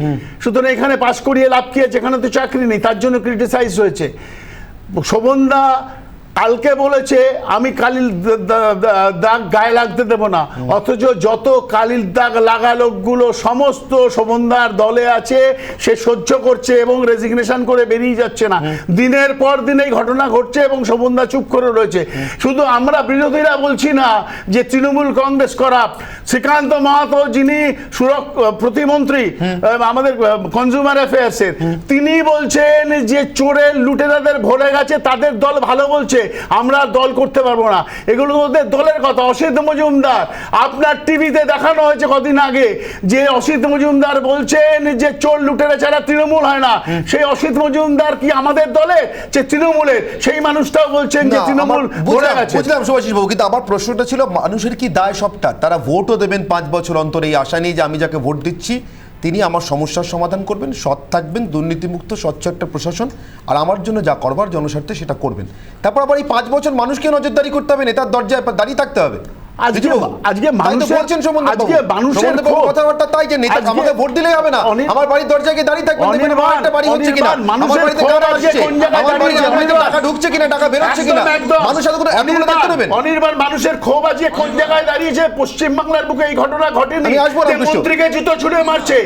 সুতরাং এখানে পাস করিয়ে লাভ কি আছে, এখানে তো চাকরি নেই, তার জন্য ক্রিটিসাইজ হয়েছে। শোভনদা কালকে বলেছে আমি কালির দাগ গায়ে লাগতে দেব না, অথচ যত কালির দাগ লাগা লোকগুলো সমস্ত শোভনদার দলে আছে, সে সহ্য করছে এবং রেজিগনেশন করে বেরিয়ে যাচ্ছে না। দিনের পর দিন এই ঘটনা ঘটছে এবং শোভনদা চুপ করে রয়েছে। শুধু আমরা বিরোধীরা বলছি না যে তৃণমূল কংগ্রেস করাপ্ট। শ্রীকান্ত মাহাতো, যিনি প্রতিমন্ত্রী আমাদের কনজিউমার অ্যাফেয়ার্সের, তিনি বলছেন যে চোরের লুটেরাদের ভরে গেছে, তাদের দল ভালো বলছে, আমরা দল করতে পারবো না। এগুলো ওদের দলের কথা। অসিত মজুমদার, আপনার টিভিতে দেখানো হয়েছে কদিন আগে যে অসিত মজুমদার বলছেন যে চোর লুটেরা ছাড়া তৃণমূল হয় না। সেই অসিত মজুমদার কি আমাদের দলে, যে তৃণমূলের সেই মানুষটাও বলছেন যে তৃণমূল ভরে গেছে। বুঝলাম সুভাষিস বাবু, কিন্তু আমার প্রশ্নটা ছিল মানুষের কি দায় সবটা? তারা ভোটও দেবেন 5 বছর অন্তর, এই আশা নিয়ে যে আমি যাকে ভোট দিচ্ছি তিনি আমার সমস্যার সমাধান করবেন, সৎ থাকবেন, দুর্নীতিমুক্ত স্বচ্ছ একটা প্রশাসন, আর আমার জন্য যা করবার জনস্বার্থে সেটা করবেন। তারপর আবার এই 5 বছর মানুষকে নজরদারি করতে হবে, নেতার দরজায় দাঁড়িয়ে থাকতে হবে। আজকে মানুষের কথাবার্তা তাই যে নেতা আমাকে ভোট দিলেই হবে না, আমার বাড়ির দরজায় গিয়ে দাঁড়িয়ে থাকবেন, দেখবেন আমার একটা বাড়ি হচ্ছে কিনা, আমার বাড়িতে কারা আসছে, আমার বাড়িতে টাকা ঢুকছে কিনা, টাকা বেরোচ্ছে কিনা, মানুষ এতগুলো দেখতে দেবেন। অনির্বাণ, মানুষের ক্ষোভ আজকে কোন জায়গায় দাঁড়িয়েছে? পশ্চিমবাংলার বুকে এই ঘটনা ঘটেনি, মন্ত্রীকে জুতো ছুড়ে মারছে,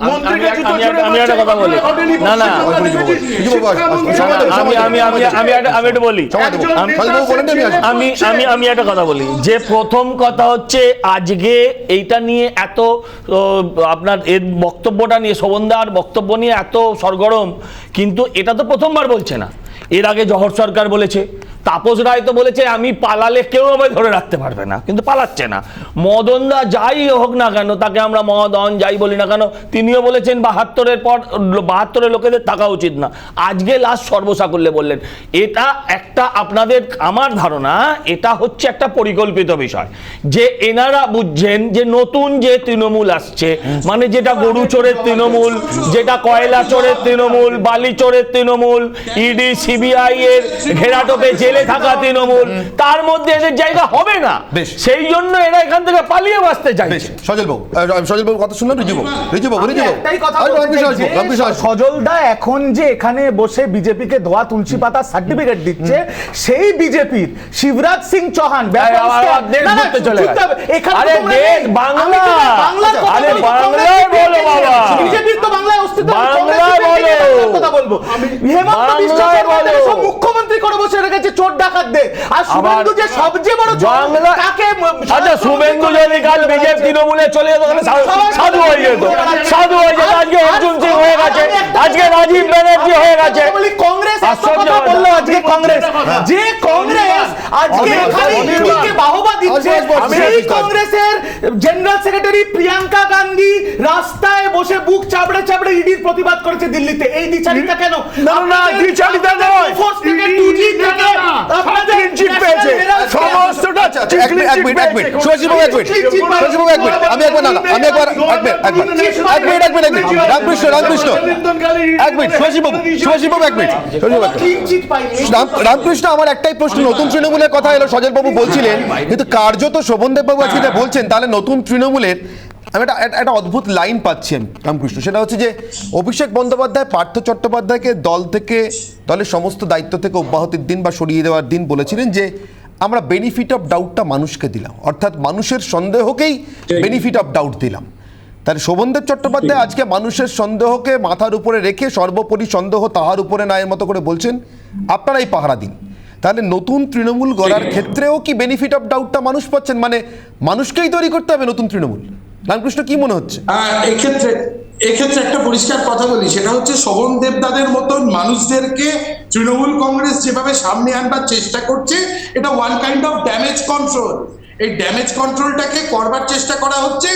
মন্ত্রীকে জুতো ছুড়ে মারছে। আমি একটা বলি, আমি একটা কথা বলি যে প্রথম কথা হচ্ছে আজকে এইটা নিয়ে এত আপনার এর বক্তব্যটা নিয়ে, শোভনদার বক্তব্য নিয়ে এত সরগরম, কিন্তু এটা তো প্রথমবার বলছে না। এর আগে জহর সরকার বলেছে, তাপস রায় তো বলেছে আমি পালালে কেউ আমায় ধরে রাখতে পারবে না, কিন্তু পালাচ্ছে না। মদনদা যাই হোক না কেন, তাকে আমরা মদন যাই বলি না কেন, তিনিও বলেছেন 72-এর পর 72-এর লোকেদের থাকা উচিত না। আজকে লাস্ট সর্বসাকুল্যে বললেন। এটা একটা আপনাদের, আমার ধারণা এটা হচ্ছে একটা পরিকল্পিত বিষয়, যে এনারা বুঝছেন যে নতুন যে তৃণমূল আসছে, মানে যেটা গরু চোরের তৃণমূল, যেটা কয়লা চোরের তৃণমূল, বালি চোরের তৃণমূল, ইডি সিবিআই এর ঘেরাটোপে যে জেলে থাকা তৃণমূল, তার মধ্যে এদের জায়গা হবে না, বেশ। সেই জন্য এরা এখান থেকে পালিয়ে বাঁচতে চাইছে। সজল বাবু কথা শুনলাম। রিজু বাবু একটাই কথা বলতে চাই যে সজলদা এখন যে এখানে বসে বিজেপিকে ধোয়া তুলসী পাতা সার্টিফিকেট দিচ্ছে, সেই বিজেপির শিবরাজ সিং চৌহান বিজেপির তো বাংলায় অস্তিত্ব, কথা বলবো মুখ্যমন্ত্রী করে বসে রেখেছে চোর ডাকাতদের, আর শুভেন্দু যে সবচেয়ে বড় বাংলা। আচ্ছা, শুভেন্দু যদি কাল বিজেপি তৃণমূলে চলে যেত সাধু হয়ে যেত, সাধু হয়ে যেত। আজকে অর্জুন সিং হয়ে গেছে, আজকে রাজীব ব্যানার্জি হয়ে গেছে। কংগ্রেস বললো আজকে কংগ্রেস, যে কংগ্রেস আজকে ইডিকে বাহবা দিচ্ছে, সেই কংগ্রেসের জেনারেল সেক্রেটারি প্রিয়াঙ্কা গান্ধী রাস্তায় বসে বুক চাপড়ে চাপড়ে ইডির প্রতিবাদ করেছে দিল্লিতে। এই দ্বিচারিতা কেন? না, দ্বিচারিতা নয়, সমস্তটা রামকৃষ্ণ, আমার একটাই প্রশ্ন, নতুন তৃণমূলের কথা এলো, সজল বাবু বলছিলেন, কিন্তু কার্যত শোভনদেব বাবু আজকে যা বলছেন, তাহলে নতুন তৃণমূলের আমি একটা অদ্ভুত লাইন পাচ্ছি আমি রামকৃষ্ণ, সেটা হচ্ছে যে অভিষেক বন্দ্যোপাধ্যায় পার্থ চট্টোপাধ্যায়কে দলের সমস্ত দায়িত্ব থেকে অব্যাহতির দিন বা সরিয়ে দেওয়ার দিন বলেছিলেন যে আমরা বেনিফিট অফ ডাউটটা মানুষকে দিলাম, অর্থাৎ মানুষের সন্দেহকেই বেনিফিট অফ ডাউট দিলাম। তাহলে শোভনদেব চট্টোপাধ্যায় আজকে মানুষের সন্দেহকে মাথার উপরে রেখে সর্বোপরি সন্দেহ তাহার উপরে না এর মতো করে বলছেন আপনারাই পাহারা দিন। তাহলে নতুন তৃণমূল গড়ার ক্ষেত্রেও কি বেনিফিট অফ ডাউটটা মানুষ পাচ্ছেন, মানে মানুষকেই তৈরি করতে হবে নতুন তৃণমূল? রামকৃষ্ণ, কি মনে হচ্ছে? এক্ষেত্রে একটা পরিষ্কার কথা বলি, সেটা হচ্ছে শোভন দেবদাদের মতন মানুষদেরকে তৃণমূল কংগ্রেস যেভাবে সামনে আনবার চেষ্টা করছে, এটা one kind of damage control. এই ড্যামেজ কন্ট্রোলটাকে করবার চেষ্টা করা হচ্ছে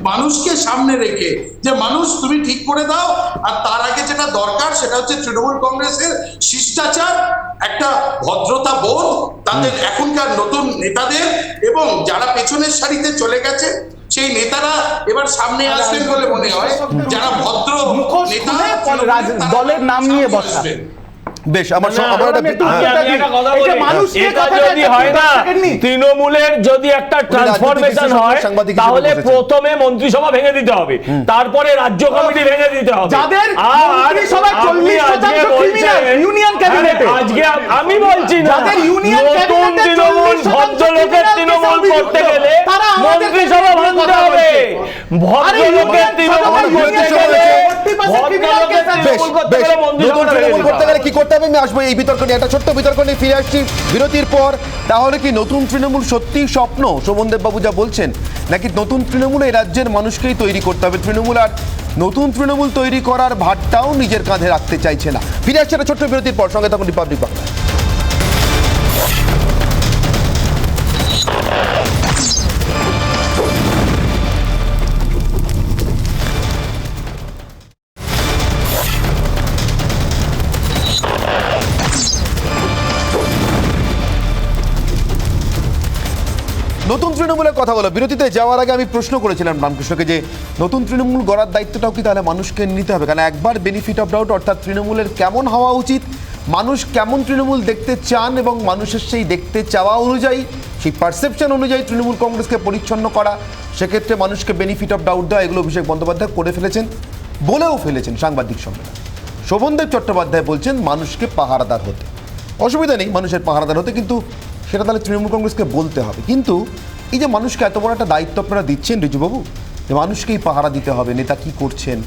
মানুষকে সামনে রেখে, যে মানুষ তুমি ঠিক করে দাও। আর তার আগে যেটা দরকার সেটা হচ্ছে তৃণমূল কংগ্রেসের শিষ্টাচার, একটা ভদ্রতা বোধ তাদের এখনকার নতুন নেতাদের, এবং যারা পেছনের সারিতে চলে গেছে সেই নেতারা এবার সামনে আসবেন বলে মনে হয়, যারা ভদ্র নেতা দলের নাম নিয়ে বসবেন। বেশ, তৃণমূলের যদি একটা ট্রান্সফরমেশন হয় তাহলে প্রথমে মন্ত্রিসভা ভেঙে দিতে হবে, তারপরে রাজ্য কমিটি ভেঙে দিতে হবে। আজকে আমি বলছি না, নতুন তৃণমূল ভদ্রলোকের তৃণমূল করতে গেলে মন্ত্রিসভা ভাঙতে হবে, ভদ্রলোকের তৃণমূল করতে গেলে করতে গেলে কি করতে হবে আমি আসবো এই বিতর্ক নিয়ে। একটা ছোট্ট বিতর্ক নিয়ে ফিরে আসছি বিরতির পর। তাহলে কি নতুন তৃণমূল সত্যিই স্বপ্ন শোভনদেব বাবু যা বলছেন, নাকি নতুন তৃণমূল এই রাজ্যের মানুষকেই তৈরি করতে হবে? তৃণমূল আর নতুন তৃণমূল তৈরি করার ভারটাও নিজের কাঁধে রাখতে চাইছে না। ফিরে আসছে একটা ছোট্ট বিরতির পর, সঙ্গে তখন রিপাবলিক বাংলা। নতুন তৃণমূলের কথা বলো, বিরতিতে যাওয়ার আগে আমি প্রশ্ন করেছিলাম রামকৃষ্ণকে যে নতুন তৃণমূল গড়ার দায়িত্বটাও কি তাহলে মানুষকে নিতে হবে? কারণ একবার বেনিফিট অফ ডাউট, অর্থাৎ তৃণমূলের কেমন হওয়া উচিত, মানুষ কেমন তৃণমূল দেখতে চান এবং মানুষের সেই দেখতে চাওয়া অনুযায়ী, সেই পারসেপশন অনুযায়ী তৃণমূল কংগ্রেসকে পরিচ্ছন্ন করা, সেক্ষেত্রে মানুষকে বেনিফিট অফ ডাউট দেওয়া, এগুলো অভিষেক বন্দ্যোপাধ্যায় করে ফেলেছেন, বলেও ফেলেছেন সাংবাদিক সম্মেলন। শোভনদেব চট্টোপাধ্যায় বলছেন মানুষকে পাহারাদার হতে। অসুবিধা নেই মানুষের পাহারাদার হতে, কিন্তু সেটা তাহলে তৃণমূল কংগ্রেসকে বলতে হবে। কিন্তু এই যে মানুষকে এত বড় একটা দায়িত্ব আপনারা দিচ্ছেন রিজুবাবু, যে মানুষকেই পাহারা দিতে হবে, নেতা কি করছেন,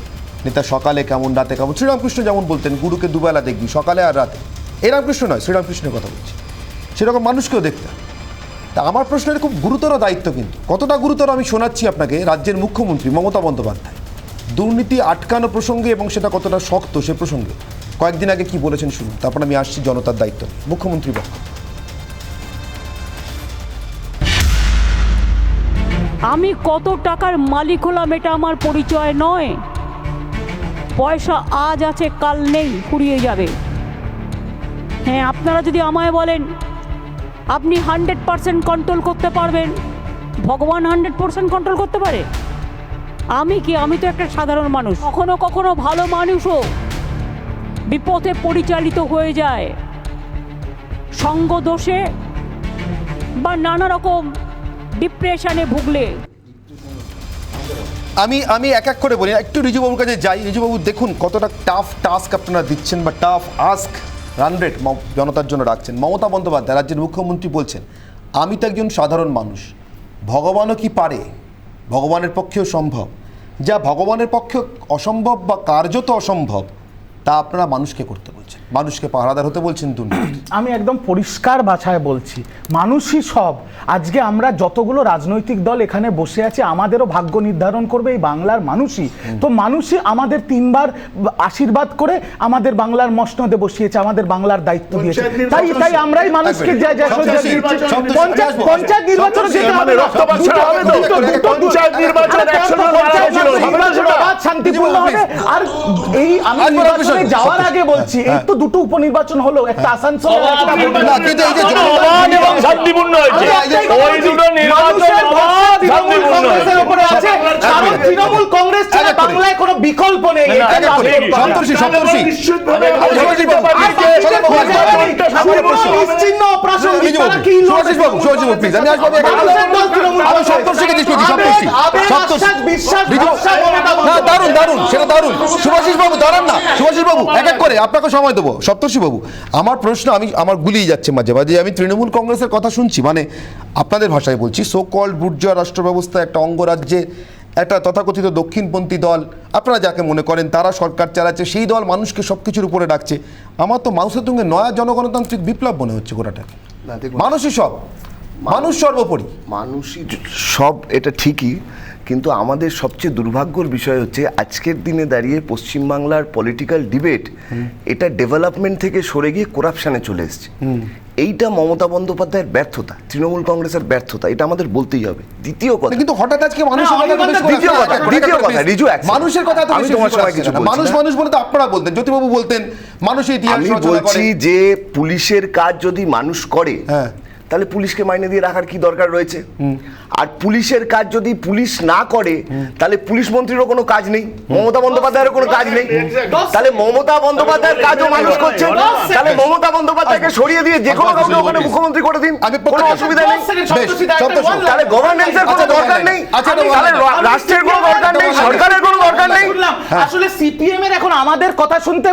নেতা সকালে কেমন রাতে কেমন। শ্রীরামকৃষ্ণ যেমন বলতেন গুরুকে দুবেলা দেখবি, সকালে আর রাতে। এই রামকৃষ্ণ নয়, শ্রীরামকৃষ্ণের কথা বলছি, সেরকম মানুষকেও দেখতে হবে। তা আমার প্রশ্নের খুব গুরুতর দায়িত্ব, কিন্তু কতটা গুরুতর আমি শোনাচ্ছি আপনাকে। রাজ্যের মুখ্যমন্ত্রী মমতা বন্দ্যোপাধ্যায় দুর্নীতি আটকানো প্রসঙ্গে, এবং সেটা কতটা শক্ত সে প্রসঙ্গে কয়েকদিন আগে কি বলেছেন শুনুন, তারপর আমি আসছি জনতার দায়িত্ব। মুখ্যমন্ত্রী বক্তব্য। আমি কত টাকার মালিক হলাম এটা আমার পরিচয় নয়। পয়সা আজ আছে কাল নেই, ফুরিয়ে যাবে। হ্যাঁ, আপনারা যদি আমায় বলেন আপনি 100% কন্ট্রোল করতে পারবেন, ভগবান 100% কন্ট্রোল করতে পারে? আমি কি? আমি তো একটা সাধারণ মানুষ। কখনো কখনো ভালো মানুষও বিপথে পরিচালিত হয়ে যায়। সঙ্গ দোষে বা নানা রকম ডিপ্রেশনে ভুগলে। আমি এক এক করে বলি, একটু রিজুবাবুর কাছে যাই। রিজুবাবু, দেখুন কতটা টাফ টাস্ক আপনারা দিচ্ছেন বা টাফ আস্ক রান রেট জনতার জন্য রাখছেন। মমতা বন্দ্যোপাধ্যায় রাজ্যের মুখ্যমন্ত্রী বলছেন, আমি তো একজন সাধারণ মানুষ, ভগবানও কি পারে, ভগবানের পক্ষেও সম্ভব, যা ভগবানের পক্ষে অসম্ভব বা কার্যত অসম্ভব তা আপনারা মানুষকে করতে বলছেন, মানুষকে পাহারাদার হতে বলছেন দুর্নীতি। আমি একদম পরিষ্কার ভাষায় বলছি, মানুষই সব। আজকে আমরা যতগুলো রাজনৈতিক দল এখানে বসে আছে, আমাদেরও ভাগ্য নির্ধারণ করবে এই বাংলার মানুষই। তো মানুষই আমাদের 3 বার আশীর্বাদ করে আমাদের বাংলার মসনদে বসিয়েছে, আমাদের বাংলার দায়িত্ব দিয়েছে। তাই আমরাই মানুষকে পঞ্চায়েত নির্বাচনে যেতে হবে, শান্তিপূর্ণ হবে। আর এই আমি যাওয়ার আগে বলছি, এই তো 2টো উপনির্বাচন হলো, একটা আসানসোল তৃণমূল কংগ্রেস ছাড়া বাংলায় কোনো বিকল্প নেই। সুভাষিসবাবু দাঁড়ান না, সুভাষিসবাবু এক এক করে আপনাকে সময় দেবো। সপ্তর্ষিবাবু, আমার প্রশ্ন আমার গুলিয়ে যাচ্ছে মাঝে মাঝে। আমি তৃণমূল কংগ্রেসের কথা শুনছি, মানে আপনাদের ভাষায় বলছি, সো কল্ড বুর্জোয়া রাষ্ট্র ব্যবস্থা একটা অঙ্গরাজ্যে একটা তথাকথিত দক্ষিণপন্থী দল, আপনারা যাকে মনে করেন, তারা সরকার চালাচ্ছে, সেই দল মানুষকে সব কিছুর উপরে ডাকছে। আমার তো মাউসেতুঙ্গে নয়া জনগণতান্ত্রিক বিপ্লব মনে হচ্ছে গোটাটা। মানুষই সব, মানুষ সর্বোপরি। মানুষই সব, এটা ঠিকই, কিন্তু আমাদের সবচেয়ে দুর্ভাগ্যর বিষয় হচ্ছে আজকের দিনে দাঁড়িয়ে পশ্চিমবাংলার পলিটিক্যাল ডিবেট এটা ডেভেলপমেন্ট থেকে সরে গিয়ে করাপশনে চলে এসছে। এইটা মমতা বন্দ্যোপাধ্যায়ের ব্যর্থতা, তৃণমূল কংগ্রেসের ব্যর্থতা, এটা আমাদের বলতেই হবে। দ্বিতীয় কথা, কিন্তু হঠাৎ আজকে মানুষের কথা মানুষ বলে তো আপনারা বলতেন, জ্যোতিবাবু বলতেন মানুষের ইতিহাস। আমি বলছি যে পুলিশের কাজ যদি মানুষ করে, তাহলে পুলিশকে মাইনে দিয়ে রাখার কি দরকার রয়েছে? আর পুলিশের কাজ যদি পুলিশ না করে, তাহলে পুলিশ মন্ত্রীরও কোনো কাজ নেই, মমতা বন্দ্যোপাধ্যায়েরও কোনো কাজ নেই। তাহলে মমতা বন্দ্যোপাধ্যায়ের কাজও মানুষ করছে, তাহলে মমতা বন্দ্যোপাধ্যায়কে সরিয়ে দিয়ে যে কোনো কাউকে ওখানে মুখ্যমন্ত্রী করে দিন, কোনো অসুবিধা নেই। তাহলে গভর্নেন্সের কোনো দরকার নেই, তাহলে রাষ্ট্রের কোনো দরকার নেই, সরকারের কোনো দরকার নেই। আসলে সিপিএম এর এখন আমাদের কথা শুনতে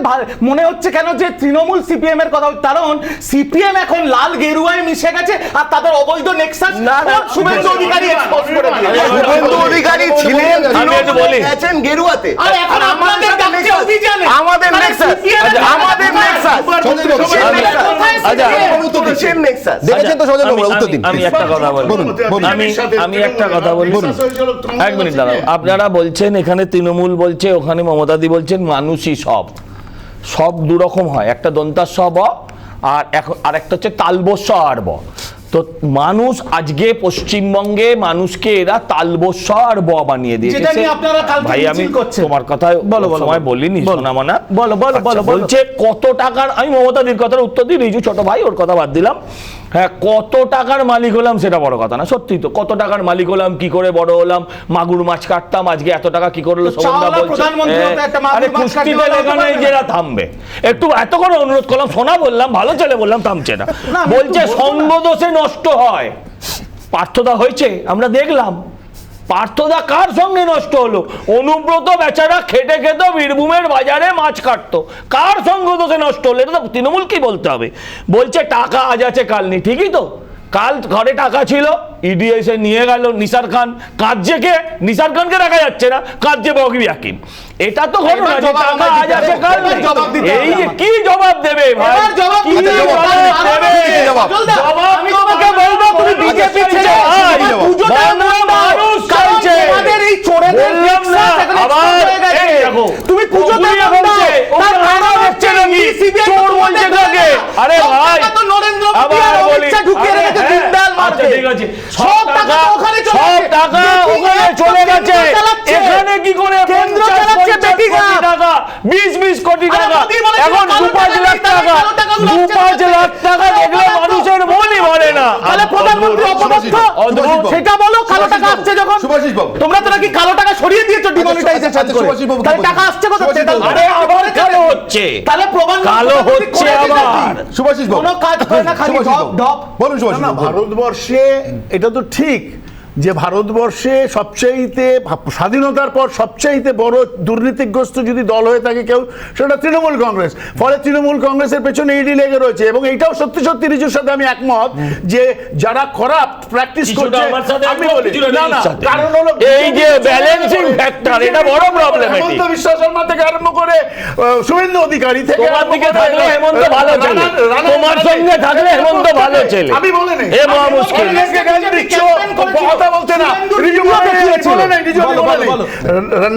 মনে হচ্ছে কেন যে তৃণমূল সিপিএম এর কথা, কারণ সিপিএম এখন লাল গেরুয়ায় মিশে গেছে আর তাদের অবৈধ নেক্সাস শুভেন্দু অধিকারী এক্সপোজ করে দিয়েছে। শুভেন্দু অধিকারী ছিলেন গেছেন গেরুয়াতে, আর এখন আমাদের কাছে অভিযানে আমাদের নেক্সাস, আমাদের নেক্সাস দেখেছেন তো সজল বাবু, উত্তর দিন। আমি একটা কথা বলবো, আমি একটা কথা বলবো, এক মিনিট দাঁড়াও। আপনারা বলছেন এখানে তৃণমূল বলছে, ওখানে মমতাদি বলছেন মানুষই সব। সব দুরকম হয়, একটা দন্তার সব আর এখন আরেকটা হচ্ছে তালবস্য আর ব। তো মানুষ আজকে পশ্চিমবঙ্গে মানুষকে এরা তালবস্য আর ব বানিয়ে দিয়েছে। ভাই আমি তোমার কথা সময় বলিনি, সোনামনা বলছে কত টাকার, আমি মমতাদির কথার উত্তর দিই, রিজু ছোট ভাই ওর কথা বাদ দিলাম। হ্যাঁ, কত টাকার মালিক হলাম সেটা বড় কথা না, সত্যি তো কত টাকার মালিক হলাম, কি করে বড় হলাম, মাগুর মাছ কাটতাম, আজকে এত টাকা কি করলো সোমদা বলছে। আরে কুস্তিতে লেখানে যেটা থামবে, একটু এত করে অনুরোধ করলাম, শোনা বললাম, ভালো ছেলে বললাম, থামছে না। বলছে সঙ্গদোষে নষ্ট হয়, পার্থদা হয়েছে আমরা দেখলাম। পার্থদা কার সঙ্গে নষ্ট হলো? অনুব্রত বেচারা খেটে খেতে বীরভূমের বাজারে মাছ কাটতো, কার সঙ্গে দোষে নষ্ট হলো? এটা তো তৃণমূলকেই বলতে হবে। বলছে টাকা আজ আছে কাল নেই, ঠিকই তো, কাল ঘরে টাকা ছিল, ইডি এসে নিয়ে গেল নিসার খান, কাঁদছে কে? নিসার খানকে রাখা যাচ্ছে না, কাঁদছে বগি হাকিম। এটা তো ঘটনা যে টাকা আজ আছে কাল নেই। এই যে কি জবাব দেবে ভাই, কি জবাব দেবে? জবাব তোমাকে বলবো, তুমি বিজেপি ছেড়ে পুজোটা মানুষ চাইছে, আমাদের এই চোরেদের না আবার এই দেখো তুমি পুজোতে বলছে তার কারণ হচ্ছে নাকি চোর বলছে কাকে? আরে ভাই তো নরেন্দ্র মোদি আর অমিত শাহ ঢুকিয়ে রেখেছে দিনদাল মারতে। ঠিক আছে, সব টাকা ওখানে চলে গেছে, এখানে কি করে কেন্দ্র চালাচ্ছে টাকা 20 কোটি টাকা, এখন 2-5 লাখ টাকা, 2-5 লাখ টাকা দেখলে মানুষের মনই ভরে না। তাহলে প্রধানমন্ত্রী অপদস্থ, সেটা বলো, কালো টাকা আসছে হচ্ছে যখন শুভাশিস বাবু। তোমরা তো নাকি কালো টাকা সরিয়ে দিয়েছো ডিমনিটাইজেশন আচ্ছা, করে, শুভাশিস বাবু কি তাহলে টাকা বলছেন? আসছে কোথা থেকে? শুভাশিস বাবু। আরে আবার কালো হচ্ছে, তাহলে প্রমাণ কালো হচ্ছে আবার। শুভাশিস বাবু কোনো কাজ করে না, খালি শুভাশিস ঢপ বাবু। ঢপ। বলুন শুভাশিস না, বাবু। ভারতবর্ষে এটা তো ঠিক যে ভারতবর্ষে সবচাইতে স্বাধীনতার পর সবচাইতে বড় দুর্নীতিগ্রস্ত যদি দল হয়ে থাকে কেউ, সেটা তৃণমূল কংগ্রেস। ফলে তৃণমূল কংগ্রেসের পেছনে ইডি লেগে রয়েছে, এবং এইটাও সত্যি সত্যি রিজুর সাথে আমি একমত যে যারা করাপ্ট প্র্যাকটিস কিছুটা করছে, আমার সাথে আমি একমত, বলি কিছুটা না না, রিজুর সাথে। কারণ হলো এই যে ব্যালেন্সিং ফ্যাক্টর, এটা বড় প্রবলেমেটিক। হেমন্ত বিশ্ব শর্মা থেকে আরম্ভ করে শুভেন্দু অধিকারী থেকে তোমার আরম্ভ দিকে করে থাকলে হেমন্ত ভালো ছেলে, তোমার সঙ্গে থাকলে হেমন্ত ভালো ছেলে। আমি বলে নেই, এ মহা মুশকিল। কথা বলতে না, রিজু বলে নাই, রিজু বলে নাই।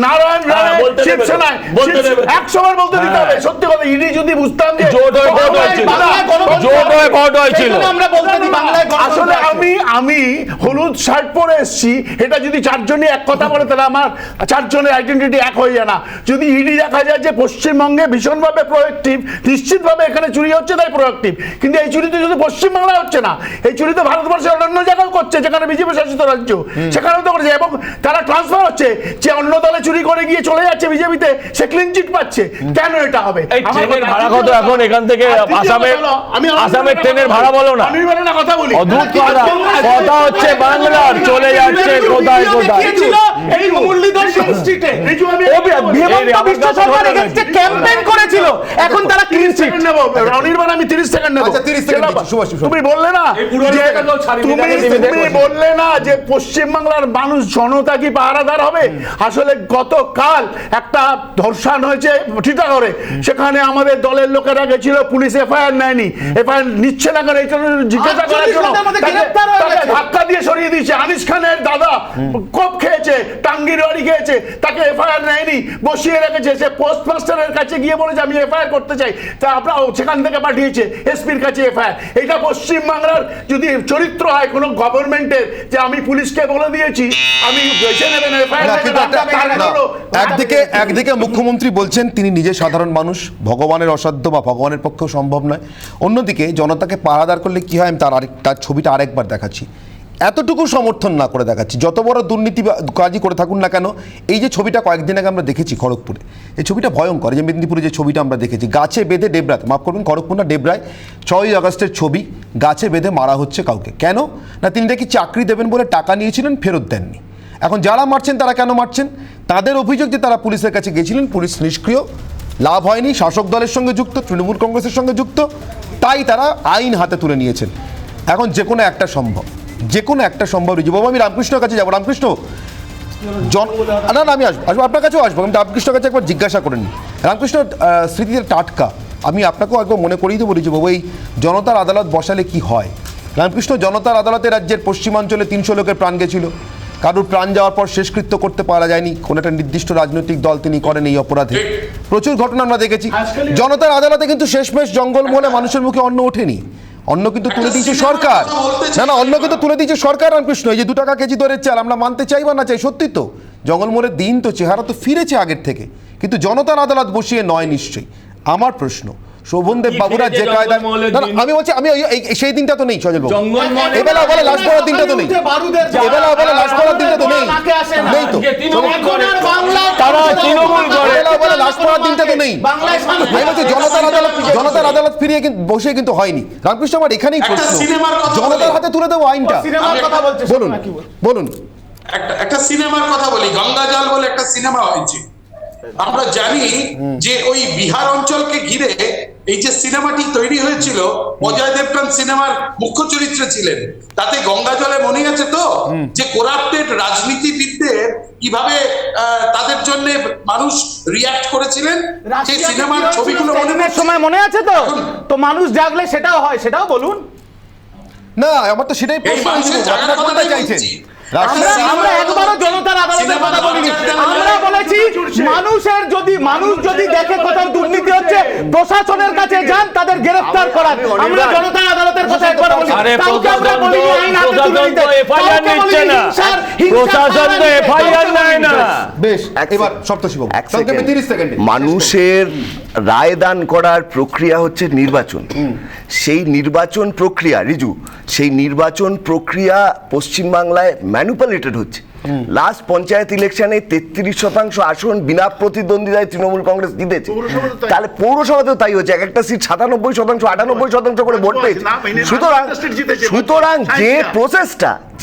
নারায়ণ রায় বলতে দেবে তো, শিবসেনায় বলতে দেবে। এক সময় বলতে দিতে হবে, সত্যি কথা। ইডি যদি বুঝতাম যে জোট হয়ে ভোট হয়েছিল, জোট হয়ে ভোট হয়েছিল। আমরা বলতে দিই বাংলায় আসলে আমি হলুদ শার্ট পরে এসেছি, এটা যদি চারজনই এক কথা বলে তাহলে আমার চারজনের আইডেন্টিটি এক হয়ে যায় না। যদি ইডি দেখা যায় যে পশ্চিমবঙ্গে ভীষণভাবে প্রোয়েক্টিভ, নিশ্চিতভাবে এখানে চুরি হচ্ছে তাই প্রোয়েক্টিভ, কিন্তু এই চুরি তো শুধু পশ্চিমবাংলায় হচ্ছে না, এই চুরি তো ভারতবর্ষের অন্যান্য জায়গাও করছে, যেখানে বিজেপি শাসিত রাজ্য সেখানেও তো করছে, এবং তারা ট্রান্সফার হচ্ছে, যে অন্য দলে চুরি করে গিয়ে চলে যাচ্ছে বিজেপিতে, সে ক্লিন চিট পাচ্ছে। কেন এটা হবে? এই ট্রেনের ভাড়া কত এখন এখান থেকে আসামের ট্রেনের ভাড়া বলো না, আমি বলে না কথা বলি, অদ্ভুত কথা হচ্ছে বাংলার চলে যাচ্ছে কোথায় কোথায়। এই মুরলীধর স্ট্রিটে রিজু, আমি হেমন্ত বিশ্ব শর্মার এগেইনস্টে ক্যাম্পেইন করেছিল, এখন তারা ক্লিন চিট। নেব অনির্বাণ, আমি 30 সেকেন্ড নেব। আচ্ছা, 30 সেকেন্ড দিচ্ছি, শুভাশিস বাবু। তুমি বললে না বললে না যে পশ্চিমবাংলার মানুষ জনতা কি পাহারাদার হবে? আসলে গতকাল একটা ধর্ষণ হয়েছে টিটাগড়ে, সেখানে আমাদের দলের লোকেরা গেছিল, পুলিশ এফআইআর নেয়নি, এফআইআর নিচ্ছে না কেন, এটা জিজ্ঞাসা করার জন্য তাকে ধাক্কা দিয়ে সরিয়ে দিয়েছে। আনিস খানের দাদা কোপ খেয়েছে, টাঙ্গির বাড়ি খেয়েছে, তাকে এফআইআর নেয়নি, বসিয়ে রেখেছে। সে পোস্টমাস্টারের কাছে গিয়ে বলেছে আমি এফআইআর করতে চাই, তা আপনারা সেখান থেকে পাঠিয়েছে এসপির কাছে এফআইআর। এটা পশ্চিমবাংলার যদি চরিত্র হয় কোনো গভর্নমেন্টের, যে আমি পুলিশকে বলে দিয়েছি আমি বেছে নেবেন একদিকে মুখ্যমন্ত্রী বলছেন তিনি নিজে সাধারণ মানুষ, ভগবানের অসাধ্য বা ভগবানের পক্ষেও সম্ভব নয়, অন্যদিকে জনতাকে পাহারাদার করলে কি হয় আমি তার ছবিটা আরেকবার দেখাচ্ছি, এতটুকু সমর্থন না করে দেখাচ্ছি। যত বড় দুর্নীতি কাজই করে থাকুন না কেন, এই যে ছবিটা কয়েকদিন আগে আমরা দেখেছি খড়গপুরে, এই ছবিটা ভয়ঙ্কর। যে মেদিনীপুরে যে ছবিটা আমরা দেখেছি, গাছে বেঁধে ডেবরাতে, মাফ করবেন খড়গপুর না ডেবরায়, 6ই আগস্টের ছবি, গাছে বেঁধে মারা হচ্ছে কাউকে। কেন না, তিনি নাকি চাকরি দেবেন বলে টাকা নিয়েছিলেন, ফেরত দেননি। এখন যারা মারছেন তারা কেন মারছেন? তাদের অভিযোগ যে তারা পুলিশের কাছে গেছিলেন, পুলিশ নিষ্ক্রিয়, লাভ হয়নি, শাসক দলের সঙ্গে যুক্ত, তৃণমূল কংগ্রেসের সঙ্গে যুক্ত, তাই তারা আইন হাতে তুলে নিয়েছেন। এখন যে কোনো একটা সম্ভব রিজুবাবু। আমি রামকৃষ্ণের কাছে যাবো। রামকৃষ্ণ, না আমি আসবো আপনার কাছেও আসবো, আমি রামকৃষ্ণের কাছে একবার জিজ্ঞাসা করে নিই। রামকৃষ্ণ, স্মৃতিতে টাটকা, আমি আপনাকেও একবার মনে করিয়ে দেবো রিজুবাবু, এই জনতার আদালত বসালে কি হয়? রামকৃষ্ণ, জনতার আদালতে রাজ্যের পশ্চিমাঞ্চলে 300 লোকের প্রাণ গেছিল, কারুর প্রাণ যাওয়ার পর শেষকৃত্য করতে পারা যায়নি, কোনো একটা নির্দিষ্ট রাজনৈতিক দল তিনি করেন এই অপরাধে, প্রচুর ঘটনা আমরা দেখেছি। জনতার আদালতে কিন্তু শেষমেশ জঙ্গলমহলে মানুষের মুখে অন্ন ওঠেনি, অন্য কিন্তু তুলে দিয়েছে সরকার। না অন্য কিন্তু তুলে দিয়েছে সরকার। রামকৃষ্ণ, এই যে 2 টাকা কেজি দরের চাল, আমরা মানতে চাই বা না চাই, সত্যি তো জঙ্গলমহলের দিন তো চেহারা তো ফিরেছে আগের থেকে, কিন্তু জনতার আদালত বসিয়ে নয় নিশ্চয়ই। আমার প্রশ্ন, শোভনদেব বাবুরা যে কায়দা, আমি বলছি আমি সেই দিনটা তো নেই সজলবাবু, এবেলা বলে লাশ পড়ার দিনটা তো নেই, এবেলা বলে লাশ পড়ার দিনটা তো নেই, নেই তো এবেলা বলে লাশ পড়ার দিনটা তো নেই। আমি বলছি জনতার আদালত ফিরিয়ে বসে কিন্তু হয়নি। রামকৃষ্ণ, আমার এখানেই প্রশ্ন, জনতার হাতে তুলে দেবো আইনটা। বলুন একটা সিনেমার কথা বলি, গঙ্গা জল বলে একটা সিনেমা হয়েছে। আমরা জানি যে ওই বিহার অঞ্চলকে ঘিরে এই যে সিনেমাটি তৈরি হয়েছিল, অজয় দেবগন সিনেমার মুখ্য চরিত্রে ছিলেন। তাতে গঙ্গা জলে মনে আছে তো যে কোরাপ্টেড রাজনীতিবিদদের কিভাবে তাদের জন্য মানুষ রিঅ্যাক্ট করেছিলেন, যে সিনেমার ছবিগুলো মনে আছে তো? তো মানুষ জাগলে সেটাও হয়, সেটাও বলুন না। আমার তো সেটাই প্রশ্ন, আপনারা কোনটা চাইছেন? আমরা একবারও জনতার আদালতের কথা বলিনি, আমরা বলেছি মানুষ যদি দেখে কোথাও দুর্নীতি হচ্ছে, প্রশাসনের কাছে যান, তাদের গ্রেফতার করান। আমরা জনতার আদালতের কথা একবার বলি, কাউকে আমরা বলিনি আইন হাতে তুলে নিতে, এফআইআর নিচ্ছে না, প্রশাসন তো এফআইআর নেয় না। বেশ, এবার সপ্তশিবম, সংক্ষেপে 30 সেকেন্ডে। মানুষের রায়দান করার প্রক্রিয়া হচ্ছে নির্বাচন। সেই নির্বাচন প্রক্রিয়া রিজু, সেই নির্বাচন প্রক্রিয়া পশ্চিমবাংলায় ম্যানিপুলেটেড হচ্ছে। লাস্ট পঞ্চায়েত ইলেকশনে 33% আসন বিনা প্রতিদ্বন্দ্বিতায় তৃণমূল কংগ্রেস জিতেছে। তাহলে পৌরসভাতেও তাই হচ্ছে, এক একটা সিট 97%, 98% করে ভোট পেয়েছে। সুতরাং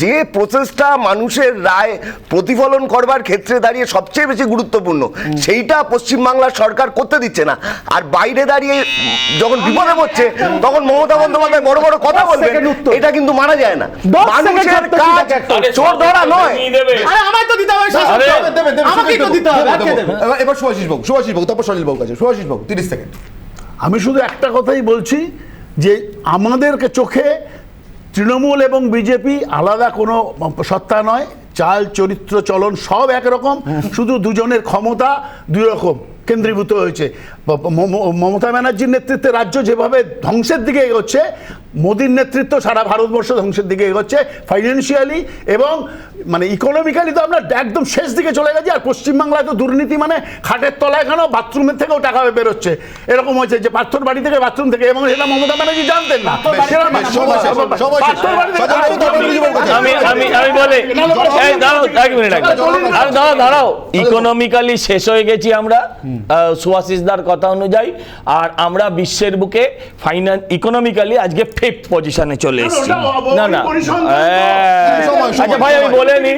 যে প্রসেসটা মানুষের রায় প্রতিফলন করবার ক্ষেত্রে দাঁড়িয়ে সবচেয়ে বেশি গুরুত্বপূর্ণ, সেইটা পশ্চিমবাংলার সরকার করতে দিচ্ছে না। আর বাইরে দাঁড়িয়ে যখন বিপদে পড়ছে তখন মমতা বন্দ্যোপাধ্যায় বড় বড় কথা বলবে, এটা কিন্তু মানা যায় না। মানুষের কাজ চোর ধরা নয়। আমায় তো দিতে হবে, আমাকেই তো দিতে হবে। এবার সুভাষিস বাবু, তারপর সলিল বাবু কাছে। সুভাষিস বাবু 30 সেকেন্ড। আমি শুধু একটা কথাই বলছি যে আমাদেরকে চোখে তৃণমূল এবং বিজেপি আলাদা কোনো সত্তা নয়, চাল চরিত্র চলন সব একরকম, শুধু দুজনের ক্ষমতা দুই রকম কেন্দ্রীভূত হয়েছে। মমতা ব্যানার্জির নেতৃত্বে রাজ্য যেভাবে ধ্বংসের দিকে এগোচ্ছে, মোদীর নেতৃত্ব সারা ভারতবর্ষ ধ্বংসের দিকে এগোচ্ছে ফাইন্যান্সিয়ালি এবং মানে ইকোনমিক্যালি তো আমরা একদম শেষ দিকে চলে গেছি। আর পশ্চিমবাংলায় তো দুর্নীতি মানে খাটের তলায় কেন বাথরুমের থেকেও টাকা বেরোচ্ছে, এরকম হয়েছে যে পার্থর বাড়ি থেকে বাথরুম থেকে, এবং সেটা মমতা ব্যানার্জি জানতেন না। আমি বলি দাঁড়াও, ইকোনমিক্যালি শেষ হয়ে গেছি আমরা সুভাষিসদার কথা অনুযায়ী, আর আমরা বিশ্বের বুকে ইকোনমিক্যালি আজকে 5th পজিশনে চলে এসেছি। না আচ্ছা ভাই আমি বলে নি,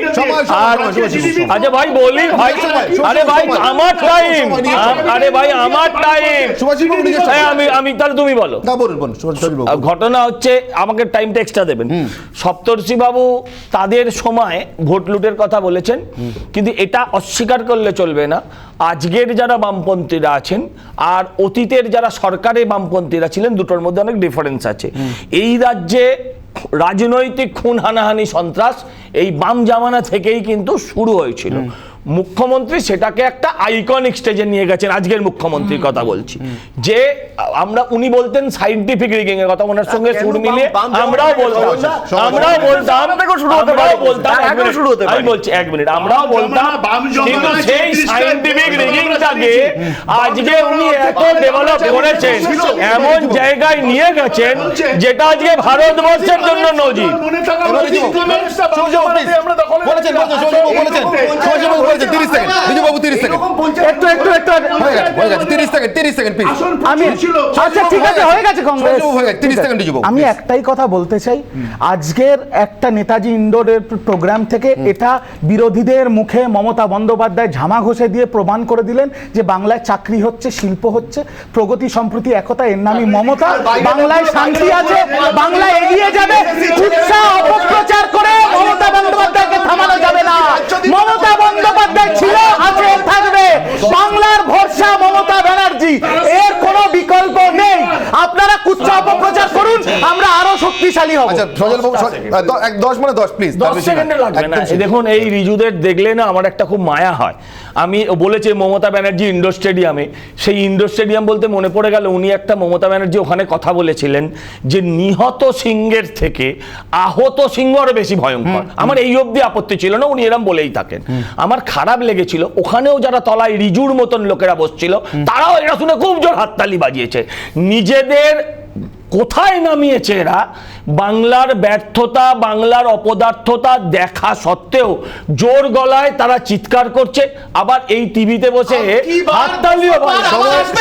আচ্ছা ভাই বলি ভাই, আরে ভাই আমার টাইম, আরে ভাই আমার টাইম, আমি তাহলে তুমি বলো। ঘটনা হচ্ছে আমাকে টাইমটা এক্সট্রা দেবেন। সপ্তর্ষি বাবু তাদের সময় ভোট লুটের কথা বলেছেন, কিন্তু এটা অস্বীকার করলে চলবে না। আজকের যারা বামপন্থীরা আছেন আর অতীতের যারা সরকারে বামপন্থীরা ছিলেন, দুটোর মধ্যে অনেক ডিফারেন্স আছে। এই রাজ্যে রাজনৈতিক খুন হানাহানি সন্ত্রাস এই বাম জামানা থেকেই কিন্তু শুরু হয়েছিল। মুখ্যমন্ত্রী সেটাকে একটা আইকনিক স্টেজে নিয়ে গেছেন। আজকের মুখ্যমন্ত্রীর কথা বলছি, যে উনি বলতেন সাইন্টিফিক রিগিং এর কথা, ওনার সঙ্গে সুর মিলিয়ে আমরাও বলতাম আমি বলছি 1 মিনিট, আমরাও বলতাম, কিন্তু সেই সাইন্টিফিক রিগিংটাকে আজকে উনি এত ডেভেলপ করেছেন, এমন জায়গায় নিয়ে গেছেন যেটা আজকে ভারতবর্ষের জন্য নজির। আমি একটাই কথা বলতে চাই, আজকের একটা নেতাজি ইন্ডোরের প্রোগ্রাম থেকে এটা বিরোধীদের মুখে মমতা বন্দ্যোপাধ্যায় ঝামা ঘষে দিয়ে প্রমাণ করে দিলেন যে বাংলায় চাকরি হচ্ছে, শিল্প হচ্ছে, প্রগতি সম্প্রতি একতা, এর নামই মমতা। বাংলায় শান্তি আছে, বাংলা এগিয়ে যাবে। উৎসাহ অপপ্রচার করে মমতা বন্দ্যোপাধ্যায়কে থামানো যাবে না। মমতা বন্দ্যোপাধ্যায় ছিল, আছে, থাকবে। বাংলার ভরসা মমতা ব্যানার্জি, এর কোনো বিকল্প নেই। আপনারা কুৎসা অপপ্রচার করুন, আমরা আরো শক্তিশালী হব। আচ্ছা সজল বাবু 10 মানে 10 প্লিজ। 10 সেকেন্ডে লাগবে না। দেখুন এই রিজুদের দেখলে না আমার একটা খুব মায়া হয়। আমি বলেছি মমতা ব্যানার্জি ইন্ডোর স্টেডিয়ামে, সেই ইন্ডোর স্টেডিয়াম বলতে মনে পড়ে গেল উনি একটা মমতা ব্যানার্জি ওখানে কথা বলেছিলেন যে নিহত সিংহের থেকে আহত সিংহ আরো বেশি ভয়ঙ্কর। আমার এই অবধি আপত্তি ছিল না, উনি এরম বলেই থাকেন। আমার খারাপ লেগেছিল ওখানেও যারা তলায় রিজুর মতন লোকেরা বসছিল, তারাও এটা শুনে খুব জোর হাততালি বাজিয়েছে। নিজেদের কোথায় নামিয়েছে এরা, বাংলার ব্যর্থতা, বাংলার অপদার্থতা দেখা সত্ত্বেও জোর গলায় তারা চিৎকার করছে, আবার এই টিভিতে বসে হাততালিও।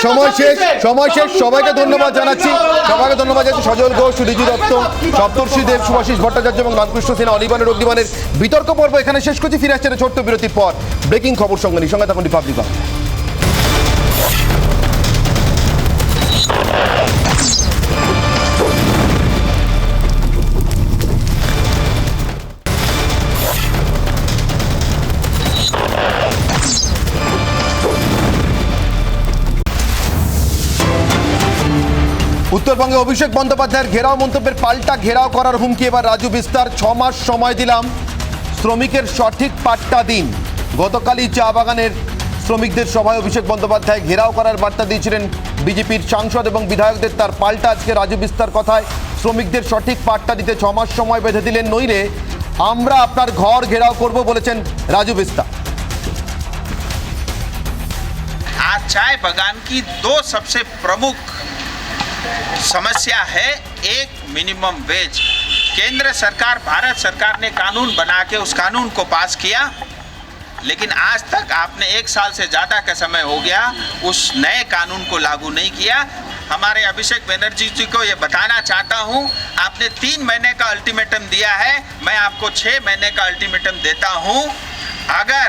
সময় শেষ। সবাইকে ধন্যবাদ জানাচ্ছি। সজল ঘোষ, রিজু দত্ত, সপ্তর্ষি দেব, সুভাষিস ভট্টাচার্য এবং রামকৃষ্ণ সিনহা, অনির্বাণের অগ্নিবাণের বিতর্ক পর্ব এখানে শেষ করছি। ফিরে আসছে ছোট্ট বিরতির পর ব্রেকিং খবর সঙ্গে থাকুন রিপাবলিক বাংলা। উত্তরবঙ্গে অভিষেক বন্দ্যোপাধ্যায়ের ঘেরাও মন্তব্যের পাল্টা ঘেরাও করার হুমকি এবার রাজু বিস্তার। 6 মাস সময় দিলাম, শ্রমিকের সঠিক পাট্টা দিন। গতকালই চা বাগানের শ্রমিকদের সভায় অভিষেক বন্দ্যোপাধ্যায় ঘেরাও করার বার্তা দিয়েছিলেন বিজেপির সাংসদ এবং বিধায়কদের। তার পাল্টা আজকে রাজু বিস্তার কথায় শ্রমিকদের সঠিক পাট্টা দিতে 6 মাস সময় বেঁধে দিলেন, নইলে আমরা আপনার ঘর ঘেরাও করব বলেছেন রাজু বিস্তার। आज चाय बागान की 2 सबसे प्रमुख समस्या है एक मिनिमम वेज। केंद्र सरकार, भारत सरकार ने कानून बना के उस कानून को पास किया, लेकिन आज तक आपने 1 साल से ज़्यादा का समय हो गया उस नए कानून को लागू नहीं किया। हमारे अभिषेक बनर्जी जी को ये बताना चाहता हूँ, आपने 3 महीने का अल्टीमेटम दिया है, मैं आपको 6 महीने का अल्टीमेटम देता हूँ। अगर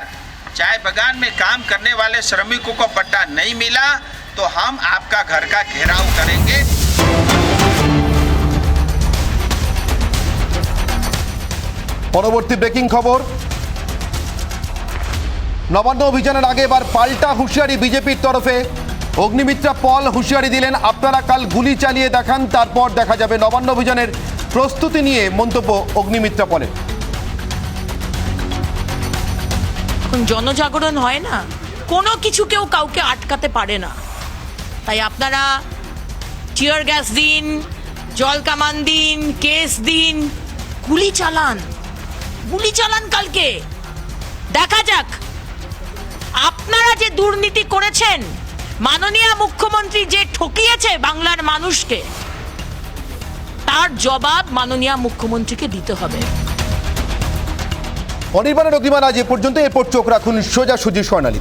चाय बागान में काम करने वाले श्रमिकों को पट्टा नहीं मिला तो हम आपका घर का घेराव करेंगे। পরবর্তী ব্রেকিং খবর, নবান্ন অভিযানের আগে এবার পাল্টা হুঁশিয়ারি বিজেপির তরফে। অগ্নিমিত্রা পল হুঁশিয়ারি দিলেন, আপনারা কাল গুলি চালিয়ে দেখান, তারপর দেখা যাবে। নবান্ন অভিযানের প্রস্তুতি নিয়ে মন্তব্য অগ্নিমিত্রা পলের। এখন জনজাগরণ হয় না, কোনো কিছু কেউ কাউকে আটকাতে পারে না। তাই আপনারা টিয়ার গ্যাস দিন, জল কামান দিন, কেস দিন, গুলি চালান কালকে, দেখা যাক। আপনারা যে দুর্নীতি করেছেন, মাননীয় মুখ্যমন্ত্রী যে ঠকিয়েছে বাংলার মানুষকে, তার জবাব মাননীয় মুখ্যমন্ত্রীকে দিতে হবে। অনির্বাণের অগ্নিমান আজ এ পর্যন্ত। এরপর চোখ রাখুন সোজাসুজি স্বর্ণালী।